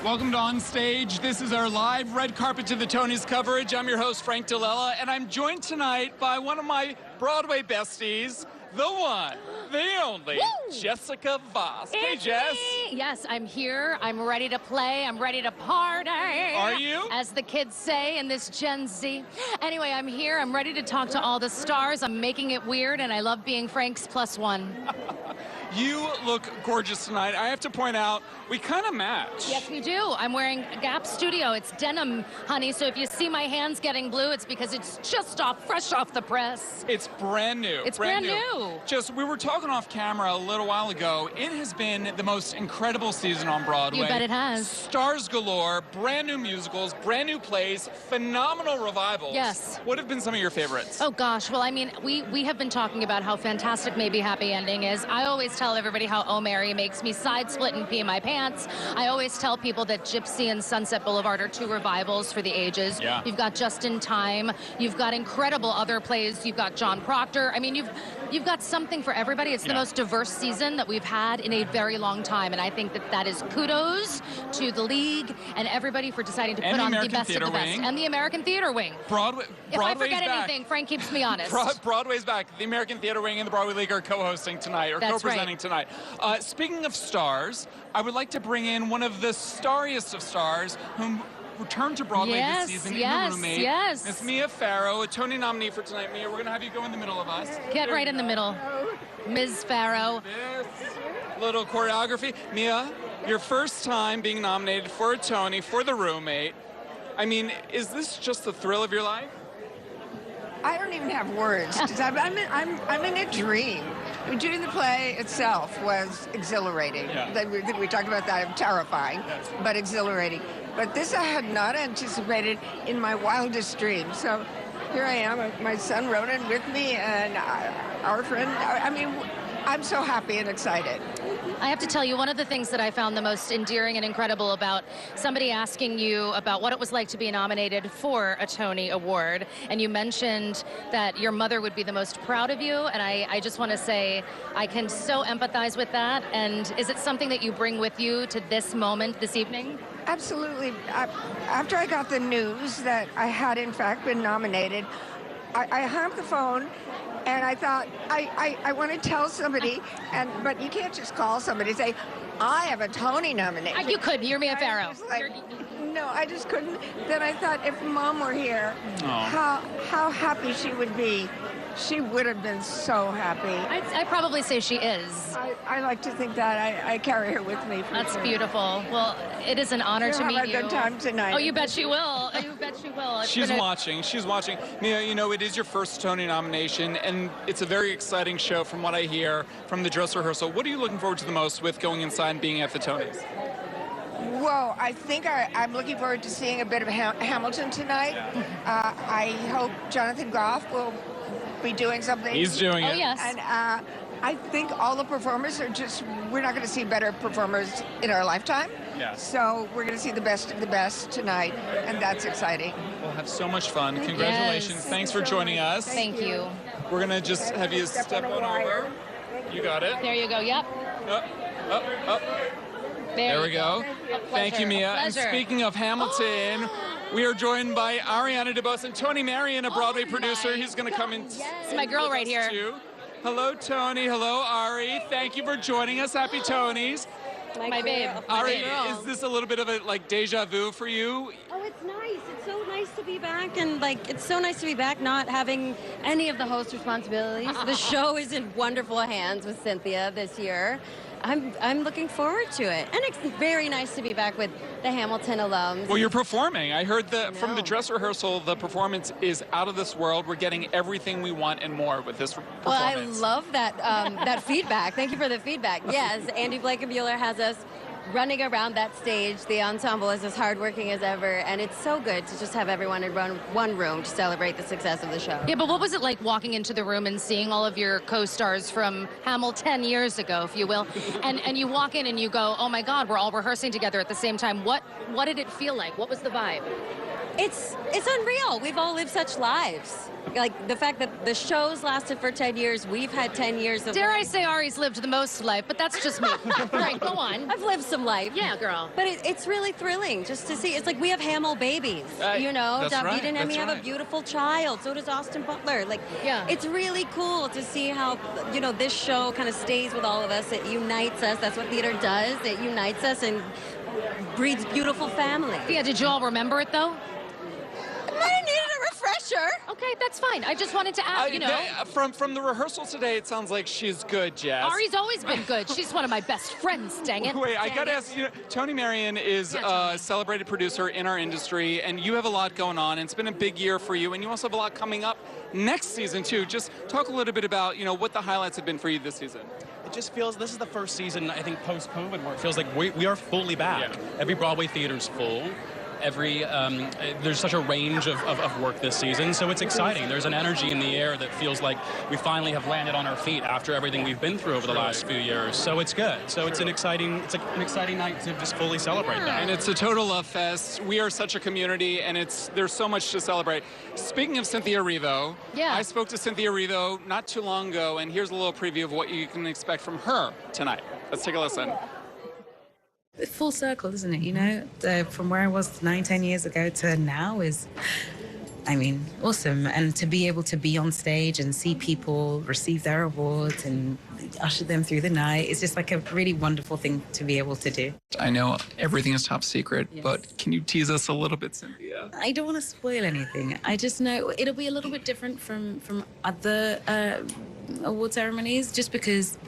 Welcome to On Stage. This is our live red carpet to the Tonys coverage. I'm your host, Frank DiLella, and I'm joined tonight by one of my Broadway besties, the one, the only, Woo! Jessica Vosk. Hey, It's Jess. me. Yes, I'm here. I'm ready to play. I'm ready to party. Are you? As the kids say in this Gen Z. Anyway, I'm here. I'm ready to talk to all the stars. I'm making it weird, and I love being Frank's +1. You look gorgeous tonight. I have to point out, we kind of match. Yes, we do. I'm wearing Gap Studio. It's denim, honey. So if you see my hands getting blue, it's because it's just fresh off the press. It's brand new. It's brand new. Just, we were talking off camera a little while ago. It has been the most incredible season on Broadway. You bet it has. Stars galore, brand new musicals, brand new plays, phenomenal revivals. Yes. What have been some of your favorites? Oh gosh, well I mean, we have been talking about how fantastic Maybe Happy Ending is. I always tell everybody how Oh Mary makes me side split and pee my pants. I always tell people that Gypsy and Sunset Boulevard are two revivals for the ages. Yeah. You've got Just in Time, you've got incredible other plays, you've got John Proctor. I mean, you've got something for everybody. It's the most diverse season that we've had in a very long time, and I think that is kudos to the league and everybody for deciding to put on the best of the best. And the American Theater Wing. Broadway. If I forget anything, Frank keeps me honest. Broadway's back. The American Theater Wing and the Broadway League are co-hosting tonight, or co-presenting tonight. Speaking of stars, I would like to bring in one of the starriest of stars whom returned to Broadway this season in The Roommate. Yes. It's Mia Farrow, a Tony nominee for tonight. Mia, we're going to have you go in the middle of us. Get right in the middle. Ms. Farrow. This little choreography. Mia, your first time being nominated for a Tony for The Roommate. I mean, is this just the thrill of your life? I don't even have words. I'm in a dream. I mean, doing the play itself was exhilarating. Yeah. We talked about that, terrifying, but exhilarating. But this I had not anticipated in my wildest dreams. So here I am. My son Ronan with me, and our friend. I mean, I'm so happy and excited. I have to tell you, one of the things that I found the most endearing and incredible about somebody asking you about what it was like to be nominated for a Tony Award, and you mentioned that your mother would be the most proud of you, and I just want to say I can so empathize with that. And is it something that you bring with you to this moment, this evening? Absolutely. After I got the news that I had, in fact, been nominated, I hung up the phone. And I thought, I want to tell somebody, but you can't just call somebody and say, I have a Tony nomination. You could. You're Mia Farrow. No, I just couldn't. Then I thought, if Mom were here, how happy she would be. She would have been so happy. I'd probably say she is. I like to think that. I carry her with me. That's beautiful. Well, it is an honor to meet you. She'll have a good time tonight. Oh, you bet she will. You bet she will. She's watching. She's watching. Mia, you know, it is your first Tony nomination, and it's a very exciting show from what I hear from the dress rehearsal. What are you looking forward to the most with going inside and being at the Tonys? Whoa, I think I'm looking forward to seeing a bit of Hamilton tonight. I hope Jonathan Groff will be doing something. He's doing it. Oh, yes. And I think all the performers are we're not going to see better performers in our lifetime. Yes. So we're going to see the best of the best tonight, and that's exciting. We'll have so much fun. Congratulations. Yes. Thanks for joining us. Thank you. We're going to just have you step on over. You got it. There you go. Yep. Up. There we go. Thank you, Mia. And speaking of Hamilton, we are joined by Ariana DeBose and Tony Marion, a Broadway producer. He's going to come in. It's my girl right here. Too. Hello, Tony. Hello, Ari. Thank you for joining us. Happy Tonys. My babe. Ari, is this a little bit of a deja vu for you? Oh, it's nice. It's so nice to be back, and it's so nice to be back not having any of the host responsibilities. The show is in wonderful hands with Cynthia this year. I'm looking forward to it, and it's very nice to be back with the Hamilton alums. Well, you're performing. I heard from the dress rehearsal, the performance is out of this world. We're getting everything we want and more with this performance. Well, I love that that feedback. Thank you for the feedback. Yes, Andy Blankenbuehler has us running around that stage. The ensemble is as hardworking as ever, and it's so good to just have everyone in one room to celebrate the success of the show. Yeah, but what was it like walking into the room and seeing all of your co-stars from Hamilton years ago, if you will, and you walk in and you go, oh my God, we're all rehearsing together at the same time. What did it feel like? What was the vibe? It's unreal. We've all lived such lives. Like, the fact that the show's lasted for 10 years, we've had 10 years of... Dare I say Ari's lived the most life, but that's just me. Right, go on. I've lived some life. Yeah, girl. But it's really thrilling just to see. It's like we have Hamill babies, you know? That's David right, and Emmy that's have a right. beautiful child. So does Austin Butler. Like, Yeah. it's really cool to see how, you know, this show kind of stays with all of us. It unites us. That's what theater does. It unites us and breeds beautiful family. Yeah, did you all remember it, though? I needed a refresher. Okay, that's fine. I just wanted to ask, you know. From the rehearsal today, it sounds like she's good, Jess. Ari's always been good. She's one of my best friends, dang it. Wait, I gotta ask you, Tony Marion is a celebrated producer in our industry, and you have a lot going on, and it's been a big year for you, and you also have a lot coming up next season, too. Just talk a little bit about, you know, what the highlights have been for you this season. It just feels, this is the first season, I think, post-COVID, where it feels like we are fully back. Yeah. Every Broadway theater's full. There's such a range of work this season, so it's exciting. There's an energy in the air that feels like we finally have landed on our feet after everything we've been through over the last few years. So it's good. So it's an exciting night to just fully celebrate that. And it's a total love fest. We are such a community, and there's so much to celebrate. Speaking of Cynthia Erivo, I spoke to Cynthia Erivo not too long ago, and here's a little preview of what you can expect from her tonight. Let's take a listen. Full circle, isn't it? You know, from where I was 9-10 years ago to now is, I mean, awesome. And to be able to be on stage and see people receive their awards and usher them through the night, it's just like a really wonderful thing to be able to do. I know everything is top secret, but can you tease us a little bit, Cynthia? I don't want to spoil anything. I just know it'll be a little bit different from other award ceremonies, just because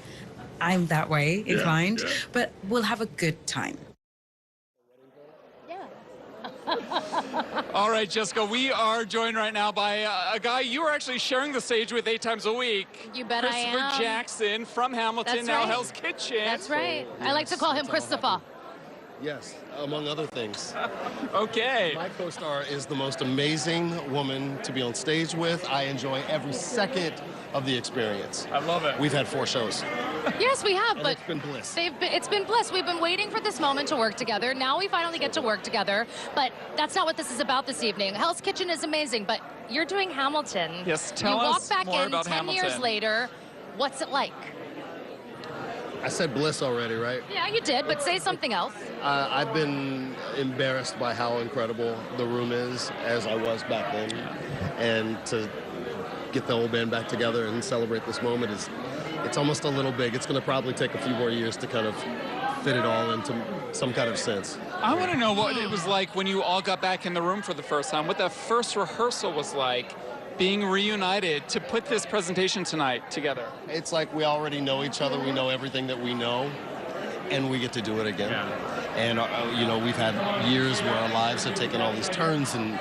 I'm that way inclined, but we'll have a good time. All right, Jessica, we are joined right now by a guy you are actually sharing the stage with 8 times a week. You bet I am. Christopher Jackson from Hamilton, That's now right. Hell's Kitchen. That's right. I like to call him Christopher. Yes, among other things. Okay. My co-star is the most amazing woman to be on stage with. I enjoy every second of the experience. I love it. We've had 4 shows. Yes, we have, And but it's been bliss. it's been bliss. We've been waiting for this moment to work together. Now we finally get to work together, but that's not what this is about this evening. Hell's Kitchen is amazing, but you're doing Hamilton. Yes, tell you us walk back more in about 10 Hamilton. years later. What's it like? I said bliss already, right? Yeah, you did, but say something else. I've been embarrassed by how incredible the room is, as I was back then. And to get the whole band back together and celebrate this moment it's almost a little big. It's going to probably take a few more years to kind of fit it all into some kind of sense. I want to know what it was like when you all got back in the room for the first time, what that first rehearsal was like, being reunited to put this presentation tonight together. It's like we already know each other. We know everything that we know, and we get to do it again. And, you know, we've had years where our lives have taken all these turns, and,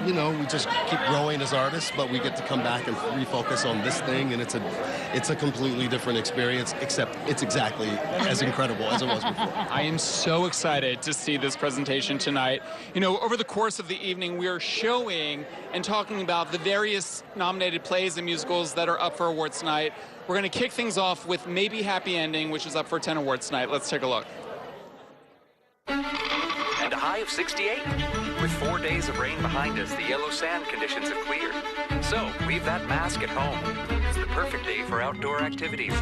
you know, we just keep growing as artists, but we get to come back and refocus on this thing, and it's a completely different experience, except it's exactly as incredible as it was before. I am so excited to see this presentation tonight. You know, over the course of the evening, we are showing and talking about the various nominated plays and musicals that are up for awards tonight. We're going to kick things off with Maybe Happy Ending, which is up for 10 awards tonight. Let's take a look. And a high of 68. With 4 days of rain behind us, the yellow sand conditions have cleared. So, leave that mask at home. It's the perfect day for outdoor activities.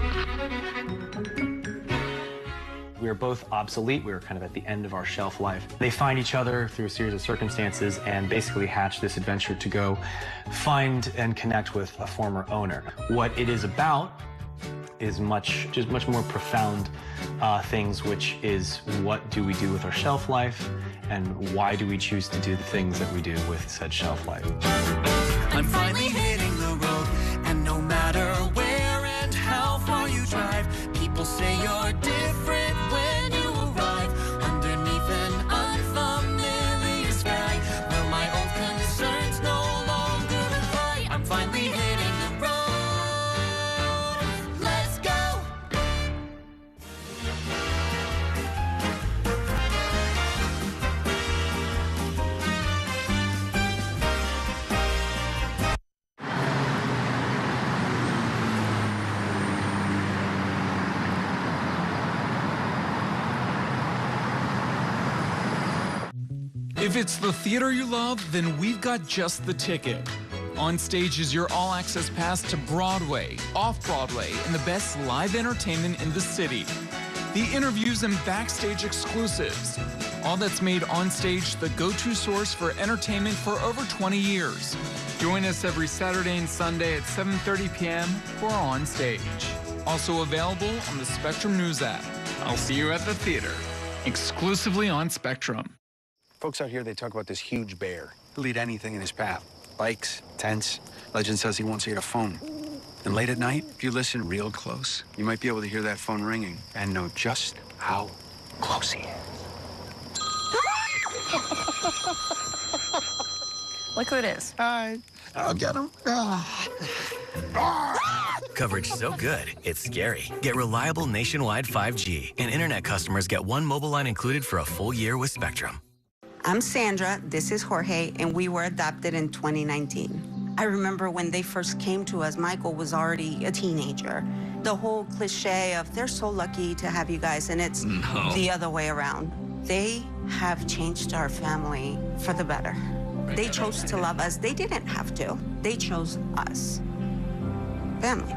We were both obsolete. We were kind of at the end of our shelf life. They find each other through a series of circumstances and basically hatch this adventure to go find and connect with a former owner. What it is about is much more profound things, which is what do we do with our shelf life and why do we choose to do the things that we do with said shelf life. I'm finally hitting the road, and no matter where and how far you drive, people say you're different when you arrive underneath an unfamiliar sky. Well, my old concerns no longer apply. I'm finally hitting the road. Let's go. If it's the theater you love, then we've got just the ticket. On Stage is your all-access pass to Broadway, off-Broadway, and the best live entertainment in the city. The interviews and backstage exclusives. All that's made On Stage the go-to source for entertainment for over 20 years. Join us every Saturday and Sunday at 7:30 p.m. for On Stage. Also available on the Spectrum News app. I'll see you at the theater, exclusively on Spectrum. Folks out here, they talk about this huge bear. He'll eat anything in his path. Bikes, tents. Legend says he won't hear a phone. And late at night, if you listen real close, you might be able to hear that phone ringing and know just how close he is. Look who it is. Hi. I'll get him. Coverage so good, it's scary. Get reliable nationwide 5G, and internet customers get one mobile line included for a full year with Spectrum. I'm Sandra, this is Jorge, and we were adopted in 2019. I remember when they first came to us, Michael was already a teenager. The whole cliche of they're so lucky to have you guys, and it's the other way around. They have changed our family for the better. They chose to love us. They didn't have to. They chose us. Family.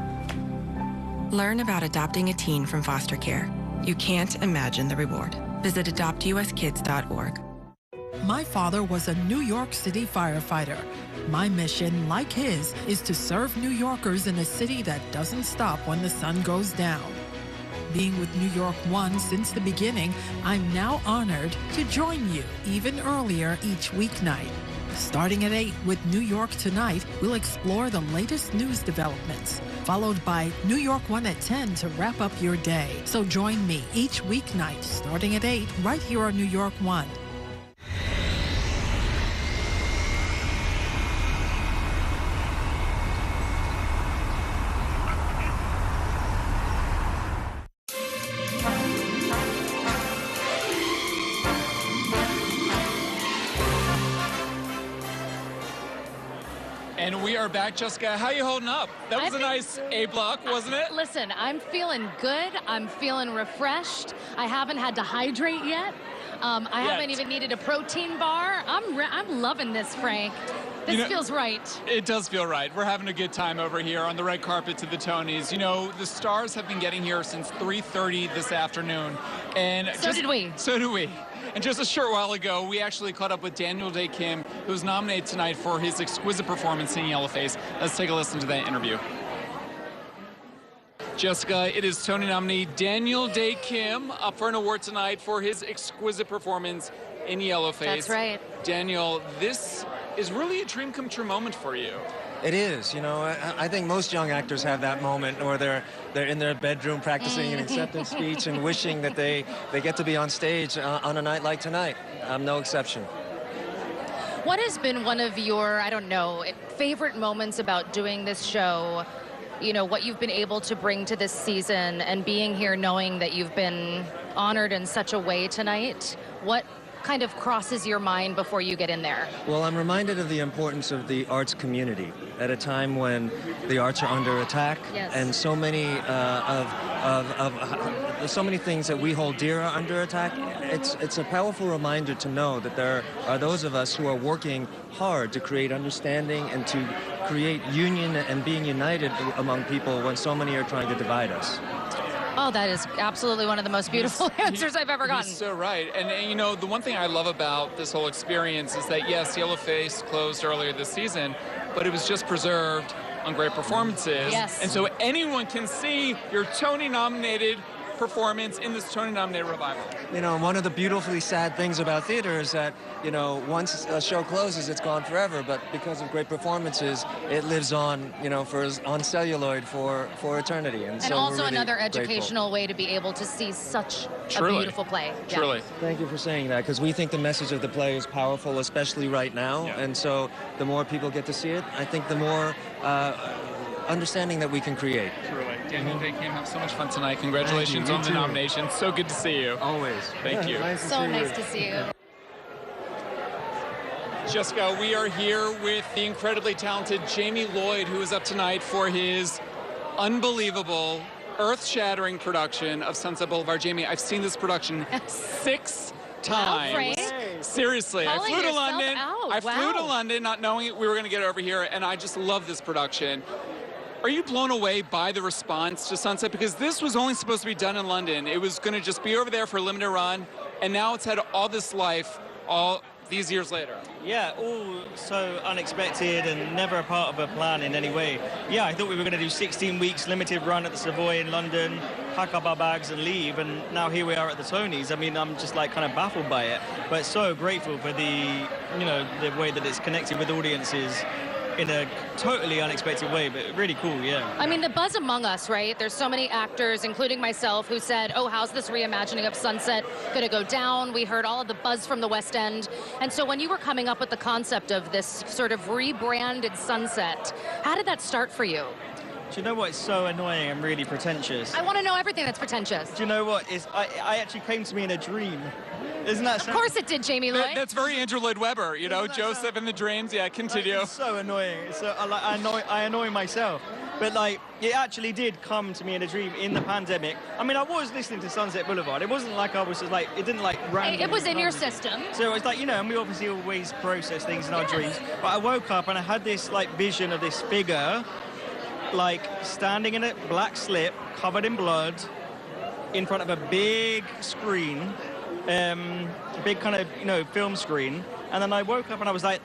Learn about adopting a teen from foster care. You can't imagine the reward. Visit adoptuskids.org. My father was a New York City firefighter. My mission, like his, is to serve New Yorkers in a city that doesn't stop when the sun goes down. Being with New York 1 since the beginning, I'm now honored to join you even earlier each weeknight. Starting at 8 with New York Tonight, we'll explore the latest news developments, followed by New York 1 at 10 to wrap up your day. So join me each weeknight starting at 8 right here on New York 1. And we are back, Jessica. How are you holding up? That was a nice A block, wasn't it? Listen, I'm feeling good. I'm feeling refreshed. I haven't had to hydrate yet. I haven't even needed a protein bar. I'm loving this, Frank. This feels right. It does feel right. We're having a good time over here on the red carpet to the Tonys. You know, the stars have been getting here since 3:30 this afternoon. And So did we. So do we. And just a short while ago, we actually caught up with Daniel Day Kim, who was nominated tonight for his exquisite performance in Yellowface. Let's take a listen to that interview. Jessica, it is Tony nominee Daniel Day Kim up for an award tonight for his exquisite performance in Yellowface. That's right. Daniel, this is really a dream come true moment for you. It is, you know. I think most young actors have that moment where they're in their bedroom practicing an acceptance speech and wishing that they get to be on stage on a night like tonight. I'm no exception. What has been one of your, I don't know, favorite moments about doing this show? You know, what you've been able to bring to this season and being here knowing that you've been honored in such a way tonight. What kind of crosses your mind before you get in there? Well, I'm reminded of the importance of the arts community at a time when the arts are under attack, and so many so many things that we hold dear are under attack. It's a powerful reminder to know that there are those of us who are working hard to create understanding and to create union and being united among people when so many are trying to divide us. Oh, that is absolutely one of the most beautiful answers I've ever gotten. He's so right. And, you know, the one thing I love about this whole experience is that, yes, Yellowface closed earlier this season, but it was just preserved on great performances. Yes. And so anyone can see your Tony-nominated performance in this Tony-nominated revival. You know, one of the beautifully sad things about theater is that, you know, once a show closes, it's gone forever. But because of great performances, it lives on, you know, on celluloid for eternity. And so also we're really another grateful. Educational way to be able to see such a beautiful play. Truly. Thank you for saying that, because we think the message of the play is powerful, especially right now. And so the more people get to see it, I think the more understanding that we can create. Truly. Daniel Day Kim, have so much fun tonight. Congratulations on the nomination. So good to see you. Always. Thank you. Nice to So see nice you. to see you. Jessica, we are here with the incredibly talented Jamie Lloyd, who is up tonight for his unbelievable, earth-shattering production of Sunset Boulevard. Jamie, I've seen this production 6 times. Frank. Seriously, Calling I flew to yourself London. out. I flew to Wow. London not knowing we were going to get over here, and I just love this production. Are you blown away by the response to Sunset? Because this was only supposed to be done in London. It was going to just be over there for a limited run, and now it's had all this life all these years later. Yeah, all so unexpected and never a part of a plan in any way. Yeah, I thought we were going to do 16 weeks limited run at the Savoy in London, pack up our bags and leave, and now here we are at the Tonys. I mean, I'm just like kind of baffled by it, but so grateful for the, you know, the way that it's connected with audiences in a totally unexpected way, but really cool, yeah. I mean, the buzz among us, right? There's so many actors, including myself, who said, oh, how's this reimagining of Sunset going to go down? We heard all of the buzz from the West End. And so when you were coming up with the concept of this sort of rebranded Sunset, how did that start for you? Do you know what? It's so annoying and really pretentious. I want to know everything that's pretentious. Do you know what? I actually came to me in a dream. Isn't that Of course it did, Jamie Lloyd. That's very Andrew Lloyd Webber, you know, Joseph and the Dreams. Yeah, continue. It's so annoying. So I annoy myself. But like, it actually did come to me in a dream in the pandemic. I mean, I was listening to Sunset Boulevard. It wasn't like I was just like, it didn't like randomly. It was in your system. So it's like, you know, and we obviously always process things in our dreams. But I woke up and I had this like vision of this figure, like standing in a black slip, covered in blood, in front of a big screen, big kind of, you know, film screen. And then I woke up and I was like,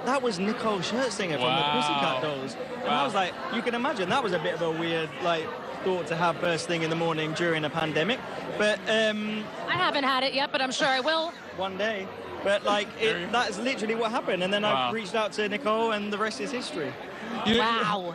that was Nicole Scherzinger from the Pussycat Dolls. And I was like, you can imagine that was a bit of a weird, like, thought to have first thing in the morning during a pandemic. But I haven't had it yet, but I'm sure I will. One day. But like, that's literally what happened. And then I reached out to Nicole, and the rest is history. Wow.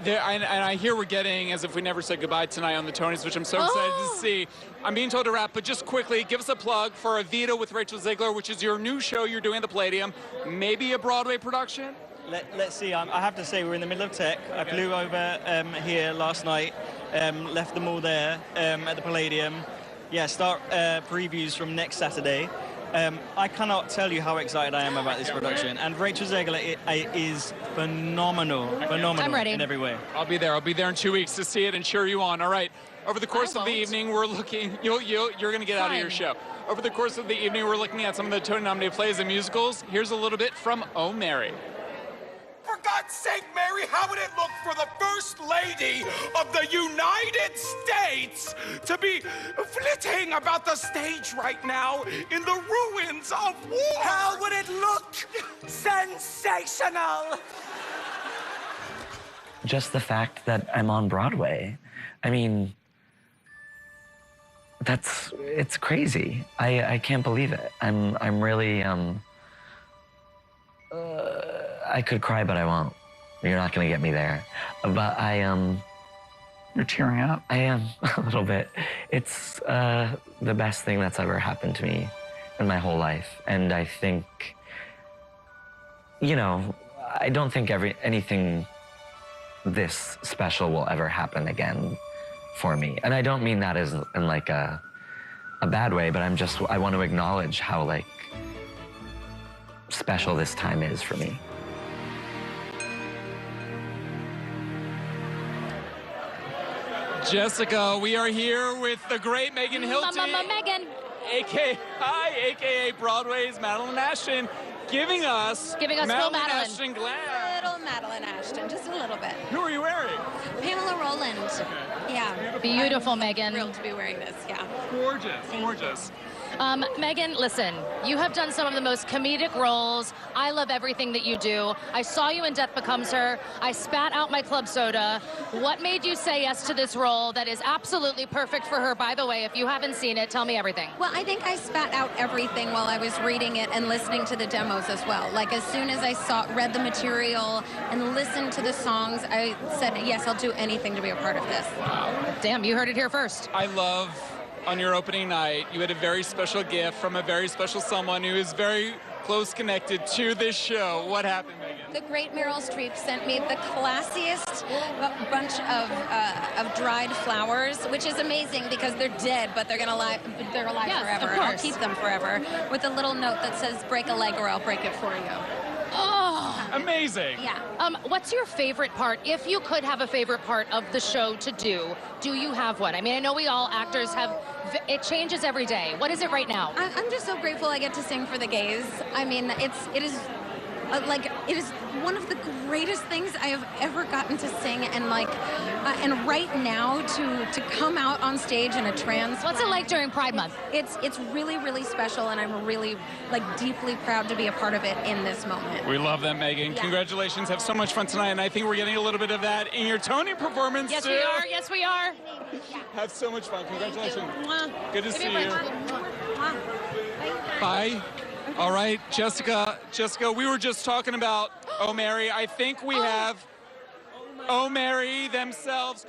And I hear we're getting As If We Never Said Goodbye tonight on the Tonys, which I'm so excited to see. I'm being told to wrap, but just quickly, give us a plug for Evita with Rachel Ziegler, which is your new show you're doing at the Palladium. Maybe a Broadway production? Let's see. I have to say, we're in the middle of tech. I flew over here last night, left them all there at the Palladium. Yeah, start previews from next Saturday. I cannot tell you how excited I am about this production. And Rachel Ziegler is phenomenal I'm ready. in every way. I'll be there in 2 weeks to see it and cheer you on. All right. Over the course of the evening, we're looking. You're going to get out of your show. Over the course of the evening, we're looking at some of the Tony-nominated plays and musicals. Here's a little bit from Oh Mary. For God's sake, Mary, how would it look for the First Lady of the United States to be flitting about the stage right now in the ruins of war? How would it look? Sensational! Just the fact that I'm on Broadway, I mean, it's crazy. I can't believe it. I'm really, I could cry, but I won't. You're not gonna get me there. But You're tearing up? I am, a little bit. It's the best thing that's ever happened to me in my whole life. And I think, you know, I don't think anything this special will ever happen again for me. And I don't mean that as in like a bad way, but I want to acknowledge how like special this time is for me. Jessica, we are here with the great Megan Hilty. Megan. AKA Broadway's Madeline Ashton, giving us full Madeline. Ashton glam. Little Madeline Ashton, just a little bit. Who are you wearing? Pamela Roland. Yeah. Beautiful, Megan. Thrilled to be wearing this, yeah. Gorgeous. Megan, listen, you have done some of the most comedic roles. I love everything that you do. I saw you in Death Becomes Her. I spat out my club soda. What made you say yes to this role that is absolutely perfect for her? By the way, if you haven't seen it, tell me everything. Well, I think I spat out everything while I was reading it and listening to the demos as well. Like, as soon as I read the material and listened to the songs, I said, yes, I'll do anything to be a part of this. Wow. Damn, you heard it here first. I love, on your opening night, you had a very special gift from a very special someone who is very close connected to this show. What happened, Megan? The great Meryl Streep sent me the classiest bunch of dried flowers, which is amazing because they're dead, but they're alive forever. And I'll keep them forever with a little note that says, break a leg or I'll break it for you. Oh, Amazing. Yeah. What's your favorite part? If you could have a favorite part of the show to do you have one? I mean, I know we all actors have, it changes every day. What is it right now? I'm just so grateful I get to sing for the gays. I mean, it is one of the greatest things I have ever gotten to sing, and and right now to come out on stage in a trans. What's it like during Pride Month? It's really, really special, and I'm really deeply proud to be a part of it in this moment. We love that, Megan. Yeah. Congratulations. Have so much fun tonight, and I think we're getting a little bit of that in your Tony performance Yes, too. we are. Yes, we are. Have so much fun. Congratulations. Good to Give see me a you. break. Bye. All right, Jessica, we were just talking about Oh Mary. I think we have Oh Mary themselves.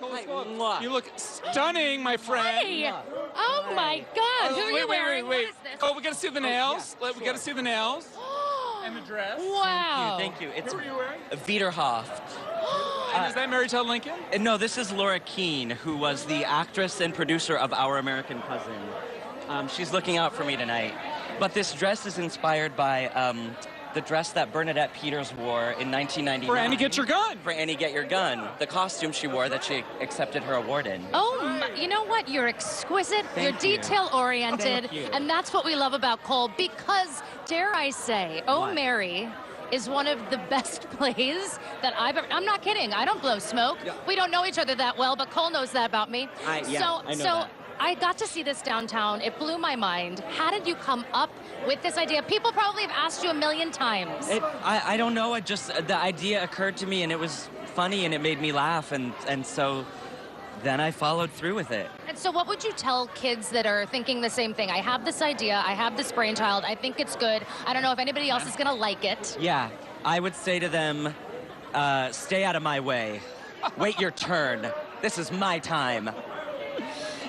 You look stunning, my friend. Hey. Oh my God. Who are you wearing? Wait. What is this? Oh, we got to see the nails. We got to see the nails. And the dress. Wow. Thank you. It's Who are you wearing? Vederhoft. And is that Mary Todd Lincoln? No, this is Laura Keene, who was the actress and producer of Our American Cousin. She's looking out for me tonight. But this dress is inspired by the dress that Bernadette Peters wore in 1999. For Annie Get Your Gun. For Annie Get Your Gun. The costume she wore that she accepted her award in. Oh, you know what? You're exquisite. You're Thank you. detail-oriented. Thank you. And that's what we love about Cole, because, dare I say, Oh Mary is one of the best plays that I've ever... I'm not kidding. I don't blow smoke. Yeah. We don't know each other that well, but Cole knows that about me. I know that. I got to see this downtown. It blew my mind. How did you come up with this idea? People probably have asked you a million times. I don't know. The idea occurred to me, and it was funny, and it made me laugh, and so then I followed through with it. And so what would you tell kids that are thinking the same thing? I have this idea. I have this brainchild. I think it's good. I don't know if anybody else is going to like it. Yeah, I would say to them, stay out of my way. Wait your turn. This is my time.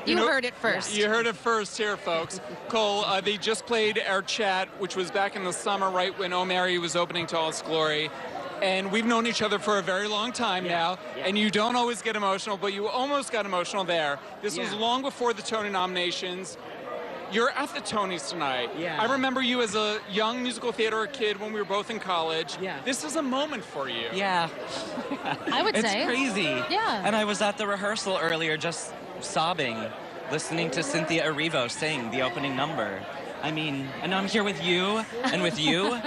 You heard it first. You heard it first here, folks. Cole, they just played our chat, which was back in the summer, right when Oh Mary was opening to all its glory. And we've known each other for a very long time now, and you don't always get emotional, but you almost got emotional there. This was long before the Tony nominations. You're at the Tonys tonight. Yeah. I remember you as a young musical theater kid when we were both in college. Yeah. This is a moment for you. Yeah. I would say. It's crazy. Yeah. And I was at the rehearsal earlier just sobbing, listening to Cynthia Erivo sing the opening number. I mean, and I'm here with you and with you.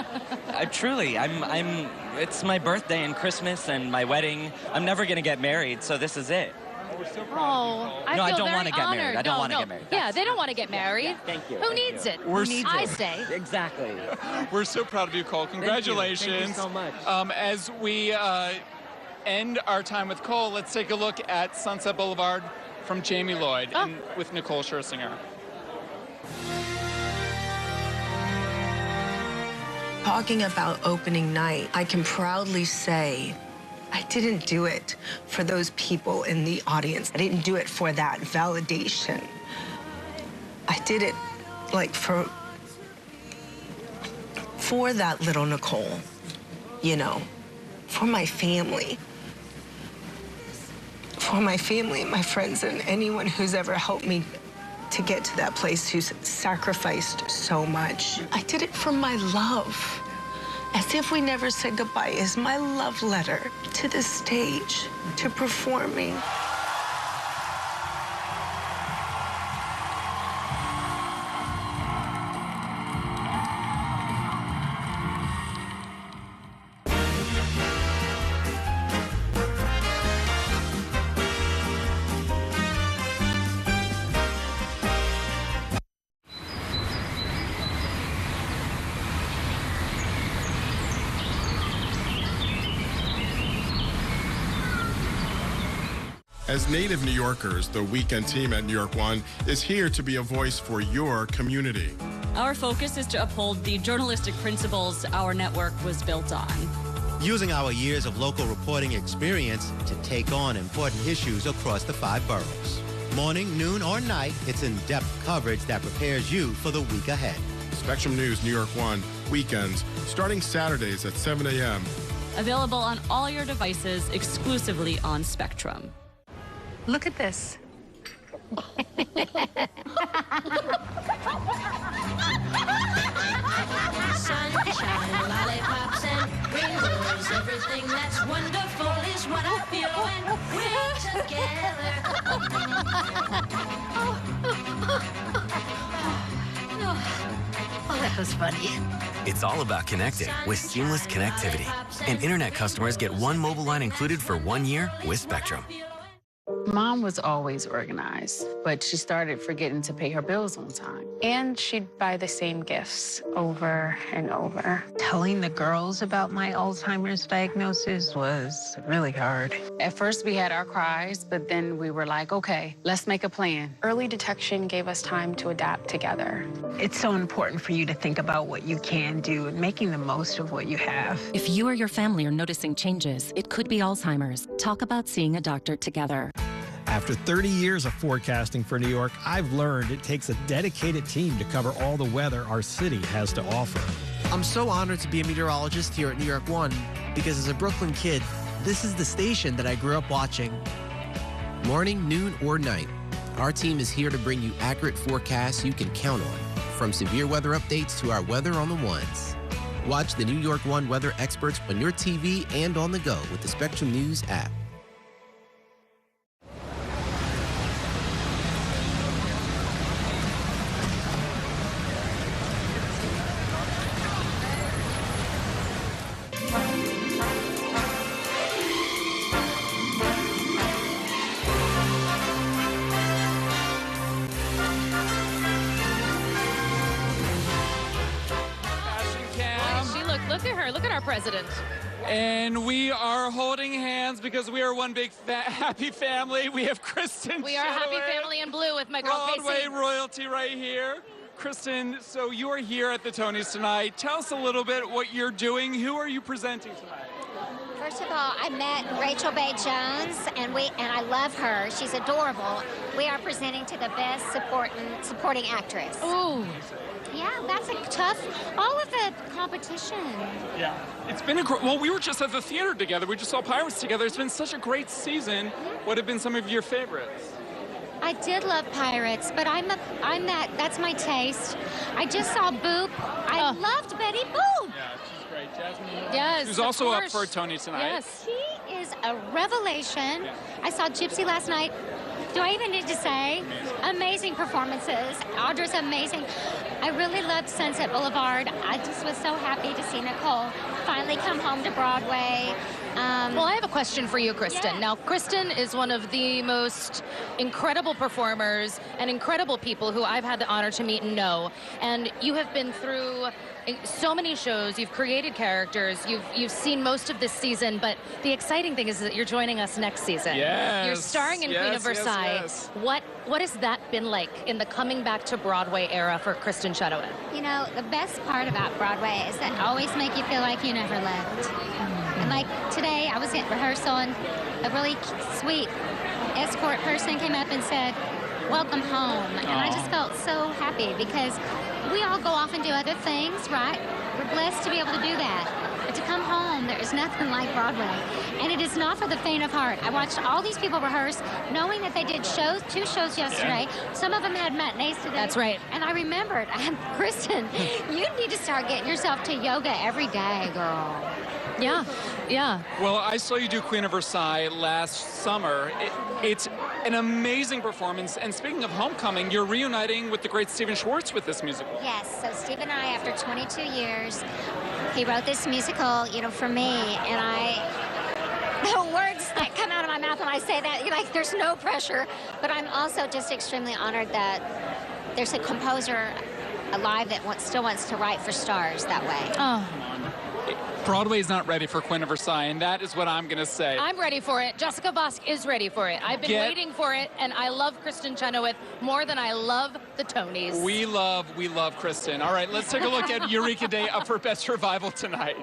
Truly, it's my birthday and Christmas and my wedding. I'm never going to get married, so this is it. I don't want to get married. I don't want to get married. Yeah, they don't want to get married. Thank you. Who needs it? I stay. Exactly. We're so proud of you, Cole. Congratulations. Thank you so much. As we end our time with Cole, let's take a look at Sunset Boulevard from Jamie Lloyd and with Nicole Scherzinger. Talking about opening night, I can proudly say I didn't do it for those people in the audience. I didn't do it for that validation. I did it for that little Nicole, for my family. For my family, my friends, and anyone who's ever helped me to get to that place, who's sacrificed so much. I did it for my love. As If We Never Said Goodbye is my love letter to the stage, to performing. As native New Yorkers, the weekend team at New York One is here to be a voice for your community. Our focus is to uphold the journalistic principles our network was built on. Using our years of local reporting experience to take on important issues across the 5 boroughs. Morning, noon, or night, it's in-depth coverage that prepares you for the week ahead. Spectrum News New York One, weekends, starting Saturdays at 7 a.m. Available on all your devices exclusively on Spectrum. Look at this. Sunshine, lollipops, and rainbows Wonderful is what I feel when we're together. Oh, that was funny. It's all about connecting with seamless connectivity. And internet customers get one mobile line included for 1 year with Spectrum. Mom was always organized, but she started forgetting to pay her bills on time. And she'd buy the same gifts over and over. Telling the girls about my Alzheimer's diagnosis was really hard. At first, we had our cries, but then we were like, okay, let's make a plan. Early detection gave us time to adapt together. It's so important for you to think about what you can do and making the most of what you have. If you or your family are noticing changes, it could be Alzheimer's. Talk about seeing a doctor together. After 30 years of forecasting for New York, I've learned it takes a dedicated team to cover all the weather our city has to offer. I'm so honored to be a meteorologist here at New York 1 because as a Brooklyn kid, this is the station that I grew up watching. Morning, noon, or night, our team is here to bring you accurate forecasts you can count on, from severe weather updates to our weather on the ones. Watch the New York 1 weather experts on your TV and on the go with the Spectrum News app. Look at her. Look at our president. And we are holding hands because we are one big happy family. We have Kristen. We are a happy family in blue with my girl Broadway Casey. royalty right here. Kristen, so you are here at the Tonys tonight. Tell us a little bit what you're doing. Who are you presenting tonight? First of all, I met Rachel Bay Jones, and I love her. She's adorable. We are presenting to the best supporting actress. Ooh. Yeah, that's a tough, all of the competition. Yeah. It's been well, we were just at the theater together. We just saw Pirates together. It's been such a great season. What have been some of your favorites? I did love Pirates, but that's my taste. I just saw Boop. I loved Betty Boop. Yeah, she's great. Jasmine. Yes, Who's also up for a Tony tonight. Yes. She is a revelation. Yeah. I saw Gypsy last night. Do I even need to say? Amazing performances. Audra's amazing. I really loved Sunset Boulevard. I just was so happy to see Nicole finally come home to Broadway. Well, I have a question for you, Kristen. Yeah. Now, Kristen is one of the most incredible performers and incredible people who I've had the honor to meet and know. And you have been through so many shows. You've created characters. You've seen most of this season. But the exciting thing is that you're joining us next season. Yes. You're starring in Queen of Versailles. Yes. What has that been like in the coming back to Broadway era for Kristen Chenoweth? You know, the best part about Broadway is that always make you feel like you never left. And like today, I was at rehearsal and a really sweet escort person came up and said, "Welcome home." And I just felt so happy because we all go off and do other things, right? We're blessed to be able to do that. But to come home, there is nothing like Broadway. And it is not for the faint of heart. I watched all these people rehearse, knowing that they did two shows yesterday. Yeah. Some of them had matinees today. That's right. And I remembered, Kristen, you need to start getting yourself to yoga every day, girl. Yeah, yeah. Well, I saw you do Queen of Versailles last summer. It's an amazing performance. And speaking of homecoming, you're reuniting with the great Stephen Schwartz with this musical. Yes, so Steve and I, after 22 years, he wrote this musical, for me, and the words that come out of my mouth when I say that, there's no pressure, but I'm also just extremely honored that there's a composer alive that still wants to write for stars that way. Oh. Broadway is not ready for Queen of Versailles, and that is what I'm going to say. I'm ready for it. Jessica Vosk is ready for it. I've been waiting for it, and I love Kristen Chenoweth more than I love the Tonys. We love Kristen. All right, let's take a look at Eureka Day up for Best Revival tonight.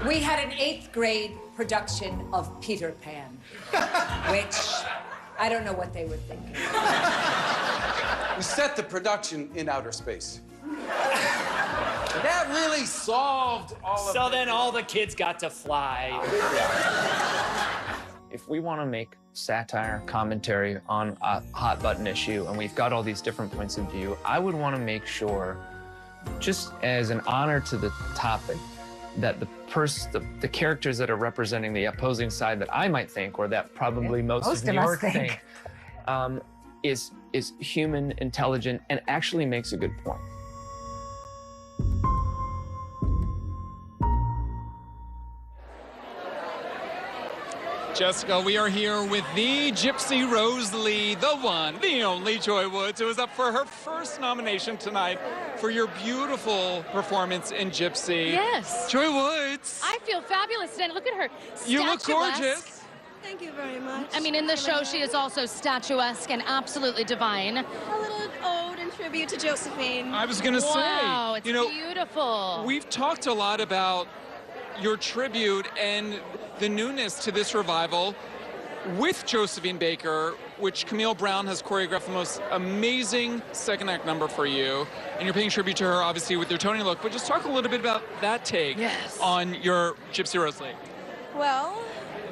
We had an 8th grade production of Peter Pan, which I don't know what they were thinking. We set the production in outer space. That really solved all of So then all the kids got to fly. if we want to make satire, commentary on a hot button issue, and we've got all these different points of view, I would want to make sure, just as an honor to the topic, that the characters that are representing the opposing side that I might think, or that probably most of New York think, is human, intelligent, and actually makes a good point. Jessica, we are here with the Gypsy Rose Lee, the one, the only Joy Woods, who is up for her first nomination tonight for your beautiful performance in Gypsy. Yes. Joy Woods. I feel fabulous today. Look at her. You look Statuesque. gorgeous. Thank you very much. I mean, in the show, she is also statuesque and absolutely divine. A little ode and tribute to Josephine. I was going to say. Wow, it's beautiful. We've talked a lot about your tribute and the newness to this revival with Josephine Baker, which Camille Brown has choreographed the most amazing second act number for you. And you're paying tribute to her, obviously, with your Tony look. But just talk a little bit about that take on your Gypsy Rose Lee. Well,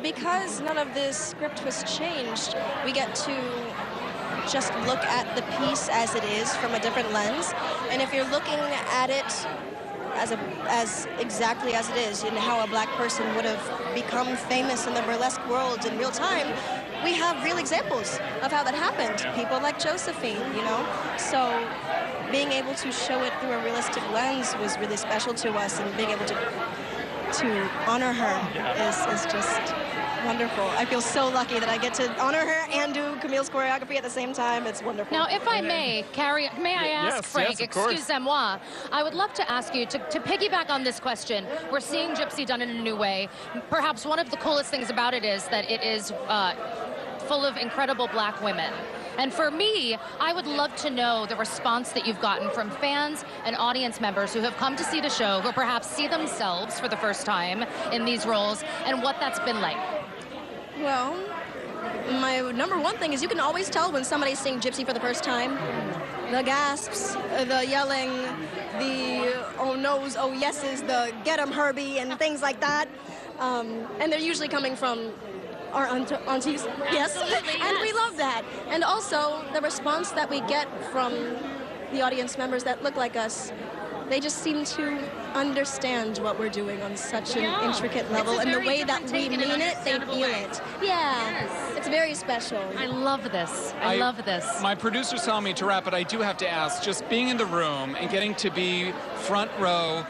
because none of this script was changed, we get to just look at the piece as it is from a different lens. And if you're looking at it as exactly as it is, and how a black person would have become famous in the burlesque world in real time, we have real examples of how that happened. People like Josephine, you know? So being able to show it through a realistic lens was really special to us, and being able to honor her is just wonderful. I feel so lucky that I get to honor her and do Camille's choreography at the same time. It's wonderful. Now, if I may, Carrie, may I ask, Frank, excusez-moi, I would love to ask you to piggyback on this question. We're seeing Gypsy done in a new way. Perhaps one of the coolest things about it is that it is full of incredible black women. And for me, I would love to know the response that you've gotten from fans and audience members who have come to see the show, who perhaps see themselves for the first time in these roles, and what that's been like. Well, my number one thing is you can always tell when somebody's seeing Gypsy for the first time. The gasps, the yelling, the oh no's, oh yeses, the get 'em Herbie, and things like that. And they're usually coming from our aunties. Yes, and we love that. And also the response that we get from the audience members that look like us. They just seem to understand what we're doing on such an intricate level, and the way that we mean it, they feel it. Yeah, it's very special. I love this. I love this. My producer's telling me to wrap, but I do have to ask, just being in the room and getting to be front row